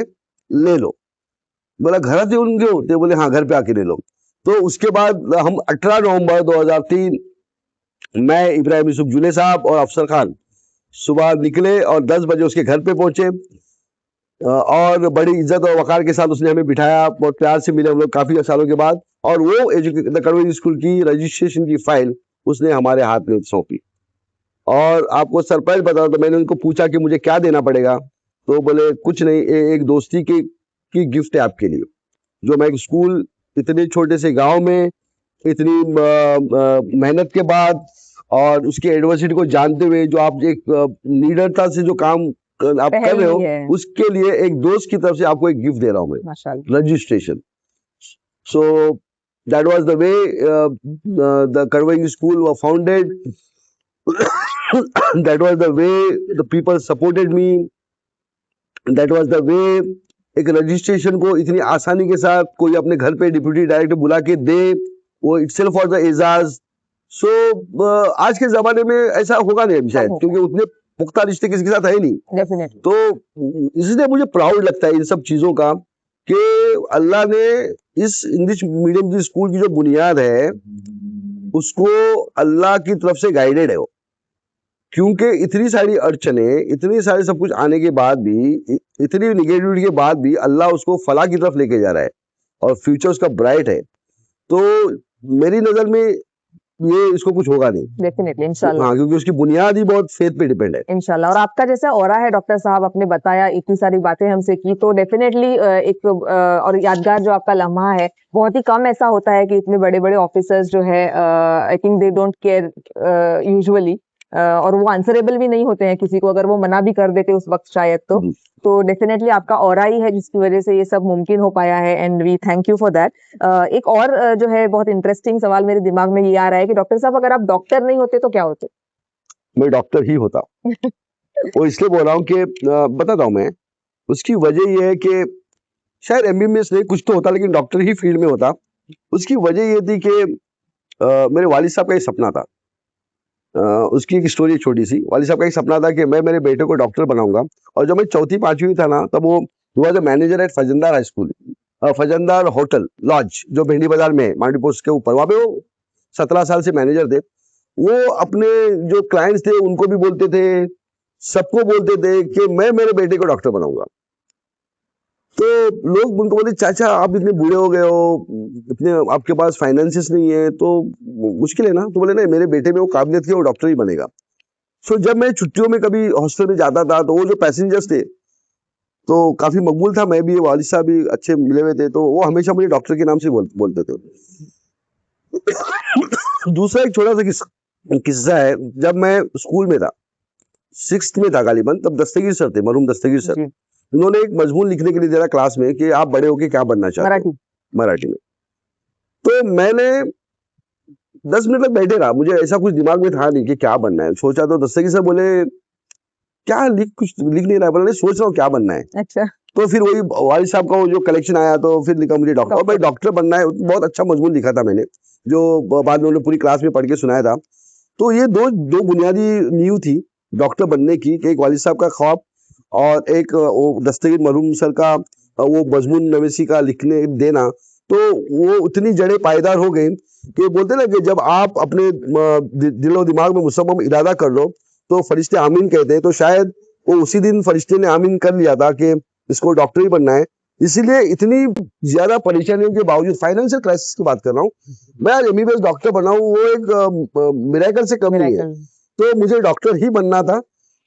ले लो। बोला घर से उनके होते, बोले हाँ घर पे आके ले लो। तो उसके बाद हम 18 नवंबर 2003 मैं, इब्राहिम यूसुफ जुले साहब और अफसर खान सुबह निकले और 10 बजे उसके घर पे पहुंचे। और बड़ी इज्जत और वकार के साथ उसने हमें बिठाया, बहुत प्यार से मिले हम लोग काफी सालों के बाद। और वो कड़वई स्कूल की रजिस्ट्रेशन की फाइल उसने हमारे हाथ में सौंपी। और आपको सरप्राइज बता तो मैंने उनको पूछा कि मुझे क्या देना पड़ेगा, तो बोले कुछ नहीं, एक दोस्ती की गिफ्ट है आपके लिए, जो मैं एक स्कूल इतने छोटे से गांव में इतनी मेहनत के बाद और उसकी एडवर्सिटी को जानते हुए जो आप एक निडरता से जो काम आप कर रहे हो, उसके लिए एक दोस्त की तरफ से आपको एक गिफ्ट दे रहा हूं मैं, माशाल्लाह। Registration. So that was the way the Kadwai school were founded. that was the way the people supported me. that was the way एक रजिस्ट्रेशन को इतनी आसानी के साथ कोई अपने घर पे डिप्यूटी डायरेक्टर बुला के दे, वो itself फॉर द एजाज। सो आज के जमाने में ऐसा होगा नहीं शायद, क्योंकि उतने पुख्ता रिश्ते किसी के साथ है नहीं। डेफिनेटली। तो इसलिए मुझे प्राउड लगता है इन सब चीजों का कि अल्लाह ने इस इंग्लिश मीडियम की स्कूल की जो बुनियाद है उसको अल्लाह की तरफ से गाइडेड है वो। क्योंकि इतनी सारी अड़चने, इतनी सारे सब कुछ आने के बाद भी, इतनी निगेटिविटी के बाद भी अल्लाह उसको फलाह की तरफ लेके जा रहा है और फ्यूचर उसका ब्राइट है। तो मेरी नजर में ये इसको कुछ होगा नहीं, डेफिनेटली, इंशाल्लाह। हाँ, क्योंकि उसकी बुनियाद ही बहुत फेथ पे डिपेंड है। इंशाल्लाह। और आपका जैसा ऑरा है डॉक्टर साहब, आपने बताया इतनी सारी बातें हमसे की, तो डेफिनेटली एक और यादगार जो आपका लम्हा है, बहुत ही कम ऐसा होता है कि इतने बड़े बड़े ऑफिसर्स जो है I think they don't care usually, और वो आंसरेबल भी नहीं होते हैं किसी को, अगर वो मना भी कर देते उस वक्त शायद। तो डेफिनेटली आपका ऑरा ही है जिसकी वजह से ये सब मुमकिन हो पाया है, and we thank you for that. एक और जो है बहुत इंटरेस्टिंग सवाल मेरे दिमाग में ये आ रहा है कि डॉक्टर साहब अगर आप डॉक्टर नहीं होते तो क्या होते? मैं डॉक्टर ही होता। वो इसलिए बोल रहा हूँ कि बताता हूँ मैं, उसकी वजह ये है कि शायद एमबीबीएस नहीं कुछ तो होता, लेकिन डॉक्टर ही फील्ड में होता। उसकी वजह ये थी कि मेरे वालिद साहब का एक सपना था। उसकी एक स्टोरी छोटी सी। वालिद साहब का एक सपना था कि मैं मेरे बेटे को डॉक्टर बनाऊंगा। और जब मैं चौथी पांचवी था ना, तब वो वाज अ मैनेजर एट फजंदार हाई स्कूल, फजंदार होटल लॉज जो भेंडी बाजार में मांडी पोस्ट के ऊपर, वहां पे वो 17 साल से मैनेजर थे। वो अपने जो क्लाइंट्स थे उनको भी बोलते थे, सबको बोलते थे कि मैं मेरे बेटे को डॉक्टर बनाऊंगा। तो लोग उनको बोलते, चाचा आप इतने बूढ़े हो गए हो, इतने आपके पास फाइनेंसिस नहीं है, तो मुश्किल है ना। तो बोले नहीं, मेरे बेटे में वो काबिलियत की, वो डॉक्टर ही बनेगा। सो जब मैं छुट्टियों में कभी हॉस्टल में जाता था, तो वो जो पैसेंजर्स थे तो काफी मकबूल था, मैं भी, वालिद साहब भी अच्छे मिले हुए थे, तो वो हमेशा मुझे डॉक्टर के नाम से बोलते थे। दूसरा एक छोटा सा किस्सा है। जब मैं स्कूल में था, 6th में था गालिबन, तब दस्तगीर सर थे, मरहूम दस्तगीर सर। उन्होंने एक मजमून लिखने के लिए दिया क्लास में कि आप बड़े होके क्या बनना चाहते हो, मराठी में। तो मैंने 10 मिनट तक बैठे रहा, मुझे ऐसा कुछ दिमाग में था नहीं कि क्या बनना है। सोचा तो दस्तगीर सर बोले क्या कुछ लिख नहीं रहा है, बोले सोच रहा हूँ क्या बनना है। अच्छा। तो फिर वही वालिद साहब का वो जो कलेक्शन आया, तो फिर लिखा मुझे डॉक्टर। और भाई डॉक्टर बनना है, बहुत अच्छा मजमून लिखा था मैंने, जो बाद में उन्होंने पूरी क्लास में पढ़ के सुनाया था। तो ये दो बुनियादी नींव थी डॉक्टर बनने की, कि एक वालिद साहब का ख्वाब और एक वो दस्तगीर मरहूम सर का वो मजमून नवेसी का लिखने देना। तो वो उतनी जड़ें पायदार हो गई कि बोलते ना कि जब आप अपने दिलो दिमाग में मुसम्मम इरादा कर लो तो फरिश्ते आमीन कहते हैं। तो शायद वो उसी दिन फरिश्ते ने आमीन कर लिया था कि इसको डॉक्टर ही बनना है। इसीलिए इतनी ज्यादा परेशानियों के बावजूद, फाइनेंशियल क्राइसिस की बात कर रहा हूँ, मैं आज एमबीबीएस डॉक्टर बना हूँ, वो एक मिरेकल से कम नहीं है। तो मुझे डॉक्टर ही बनना था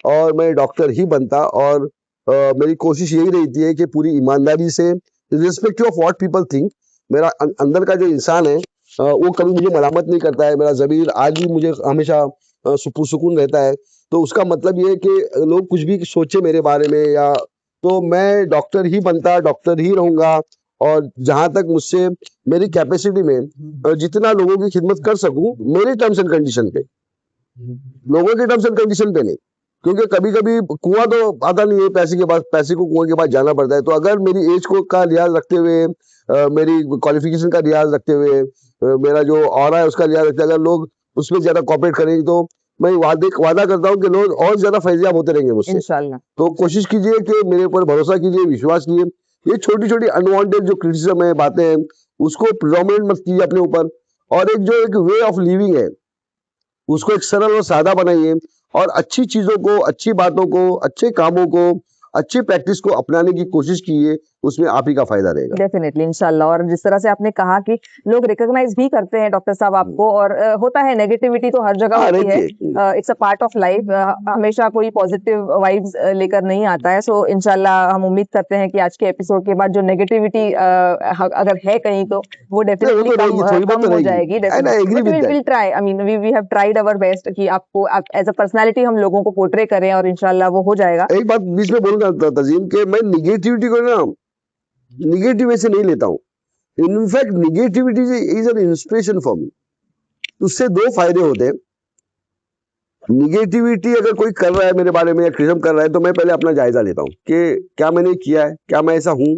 और मैं डॉक्टर ही बनता। और मेरी कोशिश यही रहती है कि पूरी ईमानदारी से, respective of what people think, मेरा अंदर का जो इंसान है वो कभी मुझे मलामत नहीं करता है। मेरा ज़मीर आज भी मुझे हमेशा सुकून रहता है। तो उसका मतलब ये है कि लोग कुछ भी सोचे मेरे बारे में, या तो मैं डॉक्टर ही बनता, डॉक्टर ही रहूंगा। और जहां तक मुझसे मेरी कैपेसिटी में जितना लोगों की खिदमत कर सकूं, मेरे टर्म्स एंड कंडीशन पे, लोगों के टर्म्स एंड कंडीशन पे नहीं। क्योंकि कभी कभी कुआं तो आता नहीं है, पैसे के पास, पैसे को कुएं के पास जाना पड़ता है। तो अगर मेरी एज को का लिहाज रखते हुए, मेरी क्वालिफिकेशन का लिहाज रखते हुए, मेरा जो ऑरा है उसका लिहाज रखते हुए, अगर लोग उसमें ज्यादा कॉपरेट करेंगे तो मैं वादा करता हूँ कि लोग और ज्यादा फैजियाब होते रहेंगे मुझसे। इंशाल्लाह। तो कोशिश कीजिए कि मेरे ऊपर भरोसा कीजिए, विश्वास कीजिए ये छोटी छोटी अनवांटेड जो क्रिटिसिज्म है, बातें हैं, उसको प्रोमिनेंट मत कीजिए अपने ऊपर। और एक जो एक वे ऑफ लिविंग है उसको एक सरल और सादा बनाइए, और अच्छी चीजों को, अच्छी बातों को, अच्छे कामों को, अच्छी प्रैक्टिस को अपनाने की कोशिश कीजिए, उसमें आप ही का फायदा रहेगा। डेफिनेटली, इंशाल्लाह। और जिस तरह से आपने कहा कि लोग रिकॉग्नाइज भी करते हैं डॉक्टर साहब आपको, और होता है नेगेटिविटी तो हर जगह होती है, it's a part of life, हमेशा कोई पॉजिटिव वाइब्स लेकर नहीं आता है। सो इंशाल्लाह हम उम्मीद करते हैं कि आज के एपिसोड के बाद जो नेगेटिविटी अगर है कहीं तो वो डेफिनेटली कम हो जाएगी। Will try, I mean we have tried our best कि आपको एज अ पर्सनालिटी हम लोगों को पोर्ट्रे करें, और इंशाल्लाह वो हो जाएगा। एक बात बीच में बोलूंगा तज़ीम के, मैं निगेटिविटी को ना निगेटिव वे से नहीं लेता हूँ। In fact negativity is an inspiration for me. उससे दो फायदे होते हैं। निगेटिविटी अगर कोई कर रहा है मेरे बारे में या क्रिटिसिज्म कर रहा है, तो मैं पहले अपना जायजा लेता हूँ कि क्या मैंने किया है, क्या मैं ऐसा हूँ।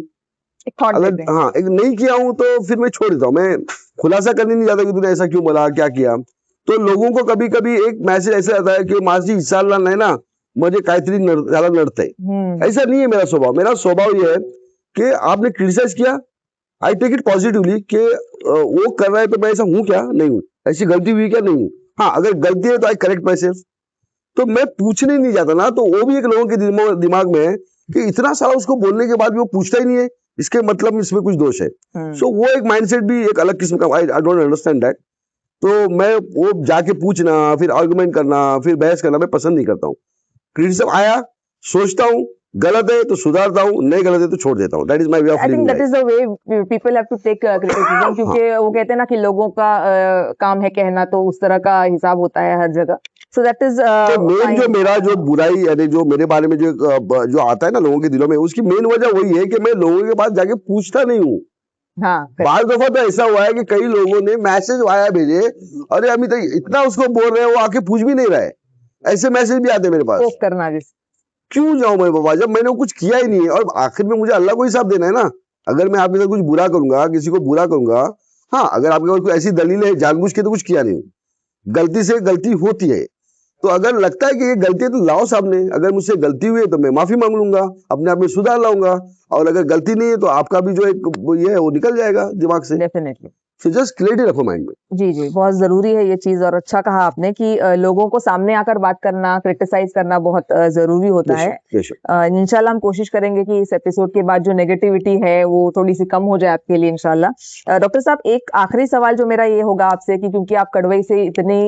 अगर एक नहीं किया हूँ तो फिर मैं छोड़ देता हूँ। मैं खुलासा करने नहीं जाता कि तूने ऐसा क्यों बोला, क्या किया। तो लोगों को कभी कभी एक मैसेज ऐसा आता है कि मासी इंशाल्लाह नहीं ना मुझे कायतरी ज्यादा नड़ते। ऐसा नहीं है मेरा स्वभाव। मेरा स्वभाव ये है कि आपने क्रिटिसाइज किया, आई टेक इट पॉजिटिवली कि वो कर रहा है तो मैं ऐसा हूँ क्या, नहीं हूँ, ऐसी गलती हुई क्या, नहीं हूँ। हाँ, अगर गलती है तो आई करेक्ट माई सेल्फ। तो मैं पूछने नहीं जाता ना, तो वो भी एक लोगों के दिमाग में है कि इतना सारा उसको बोलने के बाद भी वो पूछता ही नहीं है, इसके मतलब इसमें कुछ दोष है। सो वो एक माइंडसेट भी एक अलग किस्म का, आई डोंट अंडरस्टैंड दैट। तो मैं वो जाके पूछना, फिर आर्गुमेंट करना, फिर बहस करना मैं पसंद नहीं करता हूँ। क्रिटिसिज्म आया, सोचता हूँ, गलत है तो सुधारता हूँ, नहीं गलत है तो छोड़ देता हूँ। That is my way of living. I think that is the way people have to take criticism, क्योंकि वो कहते हैं ना कि लोगों का काम है कहना, तो उस तरह का हिसाब होता है हर जगह। सो दैट इज मेन जो मेरा जो बुराई, यानी जो मेरे बारे में जो आता है ना लोगों के दिलों में, उसकी मेन वजह वही है कि मैं लोगों के पास जाके पूछता नहीं हूँ। हाँ, बार दफा तो ऐसा हुआ है कि कई लोगों ने मैसेज आया भेजे, अरे अमित इतना उसको बोल रहे हैं, वो आके पूछ भी नहीं रहे। ऐसे मैसेज भी आते हैं मेरे पास। करना क्यों जाऊं मैं बाबा, जब मैंने कुछ किया ही नहीं है। और आखिर में मुझे अल्लाह को हिसाब देना है ना। अगर मैं आपके साथ कुछ बुरा करूंगा, किसी को बुरा करूंगा, हाँ, अगर आपके पास कोई ऐसी दलील है, जानबूझ के तो कुछ किया नहीं, गलती से गलती होती है। तो अगर लगता है कि ये गलती है तो लाओ सामने। अगर मुझसे गलती हुई है तो मैं माफी मांग लूंगा, अपने आप में सुधार लाऊंगा। और अगर गलती नहीं है तो आपका भी जो एक ये है वो निकल जाएगा दिमाग से। डेफिनेटली। So just क्लियरिटी रखो माइंड में। जी जी, बहुत जरूरी है ये चीज। और अच्छा कहा आपने कि लोगों को सामने आकर बात करना, क्रिटिसाइज करना बहुत जरूरी होता है। इंशाल्लाह हम कोशिश करेंगे कि इस एपिसोड के बाद जो नेगेटिविटी है वो थोड़ी सी कम हो जाए आपके लिए, इंशाल्लाह। डॉक्टर साहब, एक आखिरी सवाल जो मेरा ये होगा आपसे कि क्योंकि आप कड़वई से इतने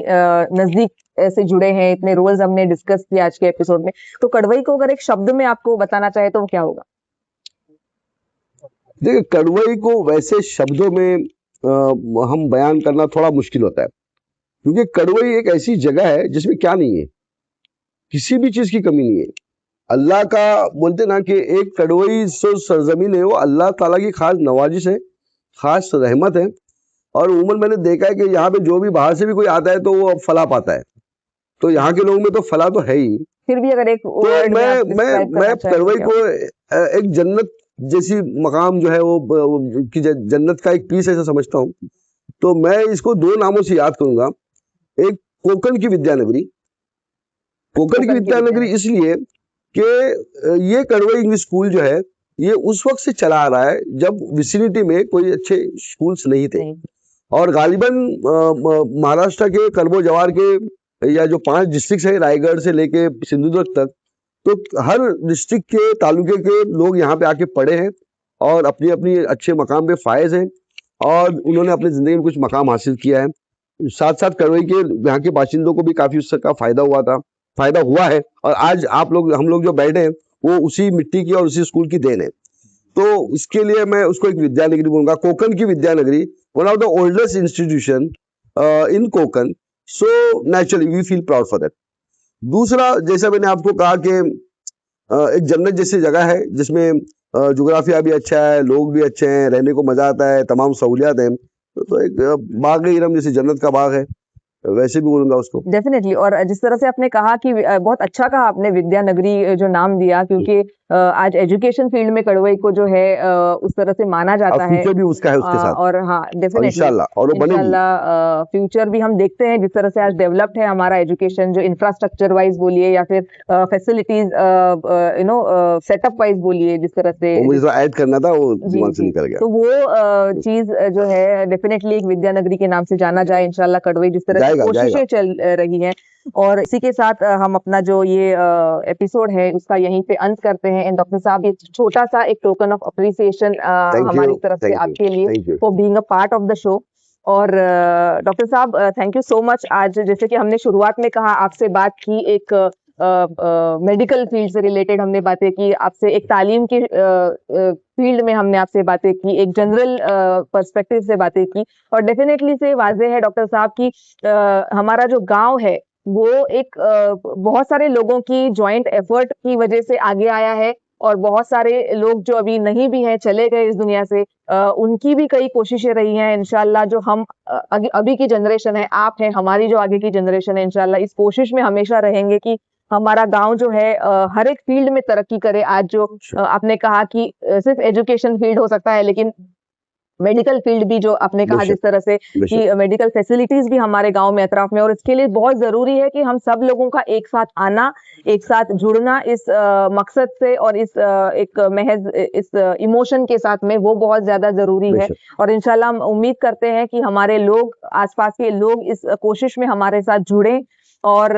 नजदीक से जुड़े हैं, इतने रोल्स हमने डिस्कस किया आज के एपिसोड में, तो कड़वई को अगर एक शब्द में आपको बताना चाहे तो वो क्या होगा? देखिए, कड़वई को वैसे शब्दों में हम बयान करना थोड़ा मुश्किल होता है, क्योंकि कड़वई एक ऐसी जगह है जिसमें क्या नहीं है, किसी भी चीज की कमी नहीं है। अल्लाह का बोलते ना कि एक कड़वई सो सरजमीन है, वो अल्लाह ताला की खास नवाजिश है, खास रहमत है। और उमूमन मैंने देखा है कि यहाँ पे जो भी बाहर से भी कोई आता है तो वो फला पाता है। तो यहाँ के लोगों में तो फला तो है ही। फिर भी अगर एक तो मैं कड़वई को एक जन्नत जैसी मकाम जो है वो कि जन्नत का एक पीस ऐसा समझता हूँ। तो मैं इसको दो नामों से याद करूंगा। एक, कोकण की विद्यानगरी। कोकण की विद्यानगरी इसलिए कि ये कड़वई इंग्लिश स्कूल जो है ये उस वक्त से चला आ रहा है जब विसिनिटी में कोई अच्छे स्कूल्स नहीं थे। और गालिबन महाराष्ट्र के कलबो जवार के या जो 5 डिस्ट्रिक्ट है, रायगढ़ से लेके सिंधुदुर्ग तक, तो हर डिस्ट्रिक्ट के तालुके के लोग यहाँ पे आके पढ़े हैं और अपनी अपनी अच्छे मकाम पे फायज हैं, और उन्होंने अपनी जिंदगी में कुछ मकाम हासिल किया है। साथ साथ कड़वई के यहाँ के बाशिंदों को भी काफी उसका फायदा हुआ है। और आज हम लोग जो बैठे हैं वो उसी मिट्टी की और उसी स्कूल की देन है। तो इसके लिए मैं उसको एक विद्यानगरी बोलूंगा, कोकण की Vidyanagari, one of the oldest institution in Konkan. So naturally we feel proud for that. दूसरा, जैसा मैंने आपको कहा कि एक जन्नत जैसी जगह है जिसमें जोग्राफिया भी अच्छा है, लोग भी अच्छे हैं, रहने को मजा आता है, तमाम सहूलियात हैं। तो एक बाग इरम जैसी जन्नत का बाग है, वैसे भी बोलूंगा उसको। डेफिनेटली। और जिस तरह से आपने कहा कि बहुत अच्छा कहा आपने विद्यानगरी जो नाम दिया, क्योंकि आज एजुकेशन फील्ड में कड़वई को जो है उस तरह से माना और जाता है। फ्यूचर भी उसका है उसके साथ, और हाँ और डेफिनेटली इंशाल्लाह और वो बनेगी। इंशाल्लाह फ्यूचर भी हम देखते हैं जिस तरह से आज डेवलप्ड है हमारा एजुकेशन, जो इंफ्रास्ट्रक्चर वाइज बोलिए या फिर फैसिलिटीज सेटअप वाइज बोलिए, जिस तरह से वो मुझे ऐड करना था, वो जी दिमाग से जी, निकल गया। तो वो चीज जो है डेफिनेटली एक विद्यानगरी के नाम से जाना जाए इंशाल्लाह। कड़वई जिस तरह से जाएगा, कोशिशें चल रही हैं, और इसी के साथ हम अपना जो ये एपिसोड है उसका यहीं पे अंत करते हैं। एंड डॉक्टर साहब, ये छोटा सा एक टोकन ऑफ अप्रिसिएशन हमारी तरफ से आपके लिए thank you. For being a part of the show. और डॉक्टर साहब थैंक यू सो मच। आज जैसे कि हमने शुरुआत में कहा, आपसे बात की एक मेडिकल फील्ड से रिलेटेड हमने बातें की, आपसे एक तालीम की फील्ड में हमने आपसे बातें की, एक जनरल पर्सपेक्टिव से बातें की, और डेफिनेटली से वाज़ेह है डॉक्टर साहब की हमारा जो गांव है वो एक बहुत सारे लोगों की जॉइंट एफर्ट की वजह से आगे आया है, और बहुत सारे लोग जो अभी नहीं भी हैं, चले गए इस दुनिया से, उनकी भी कई कोशिशें रही हैं। इंशाल्लाह जो हम अभी की जनरेशन है, आप हैं, हमारी जो आगे की जनरेशन है, इंशाल्लाह इस कोशिश में हमेशा रहेंगे कि हमारा गांव जो है हर एक फील्ड में तरक्की करे। आज जो आपने कहा कि सिर्फ एजुकेशन फील्ड हो सकता है, लेकिन मेडिकल फील्ड भी, जो आपने कहा जिस तरह से कि मेडिकल फैसिलिटीज भी हमारे गांव में, अतराफ में, और इसके लिए बहुत जरूरी है कि हम सब लोगों का एक साथ आना, एक साथ जुड़ना इस मकसद से, और इस एक महज इस इमोशन के साथ में, वो बहुत ज्यादा जरूरी है। और इंशाल्लाह हम उम्मीद करते हैं कि हमारे लोग, आसपास के लोग इस कोशिश में हमारे साथ जुड़ें, और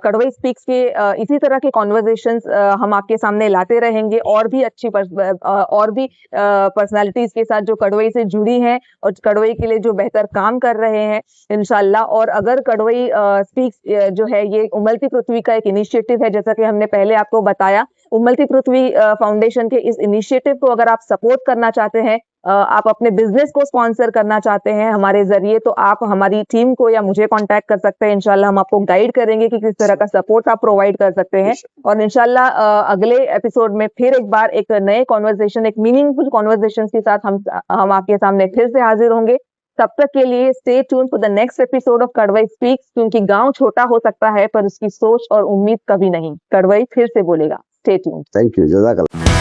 कड़वई स्पीक्स के इसी तरह के कॉन्वर्जेशंस हम आपके सामने लाते रहेंगे, और भी अच्छी और भी पर्सनालिटीज के साथ जो कड़वई से जुड़ी हैं और कड़वई के लिए जो बेहतर काम कर रहे हैं इंशाल्लाह। और अगर कड़वई स्पीक्स जो है ये उमलती पृथ्वी का एक इनिशिएटिव है, जैसा कि हमने पहले आपको बताया, उमलती पृथ्वी फाउंडेशन के इस इनिशिएटिव को अगर आप सपोर्ट करना चाहते हैं, आप अपने बिजनेस को स्पॉन्सर करना चाहते हैं हमारे जरिए, तो आप हमारी टीम को या मुझे कांटेक्ट कर सकते हैं। इंशाल्लाह हम आपको गाइड करेंगे कि किस तरह का सपोर्ट आप प्रोवाइड कर सकते हैं। और इंशाल्लाह अगले एपिसोड में फिर एक बार एक नए कॉन्वर्सेशन, एक मीनिंगफुल कॉन्वर्सेशन के साथ हम आपके सामने फिर से हाजिर होंगे। तब तक के लिए stay tune for the next episode of Kadwai speaks, क्योंकि गांव छोटा हो सकता है पर उसकी सोच और उम्मीद कभी नहीं। कड़वई फिर से बोलेगा। Stay tune. थैंक यू, जज़ाकल्लाह।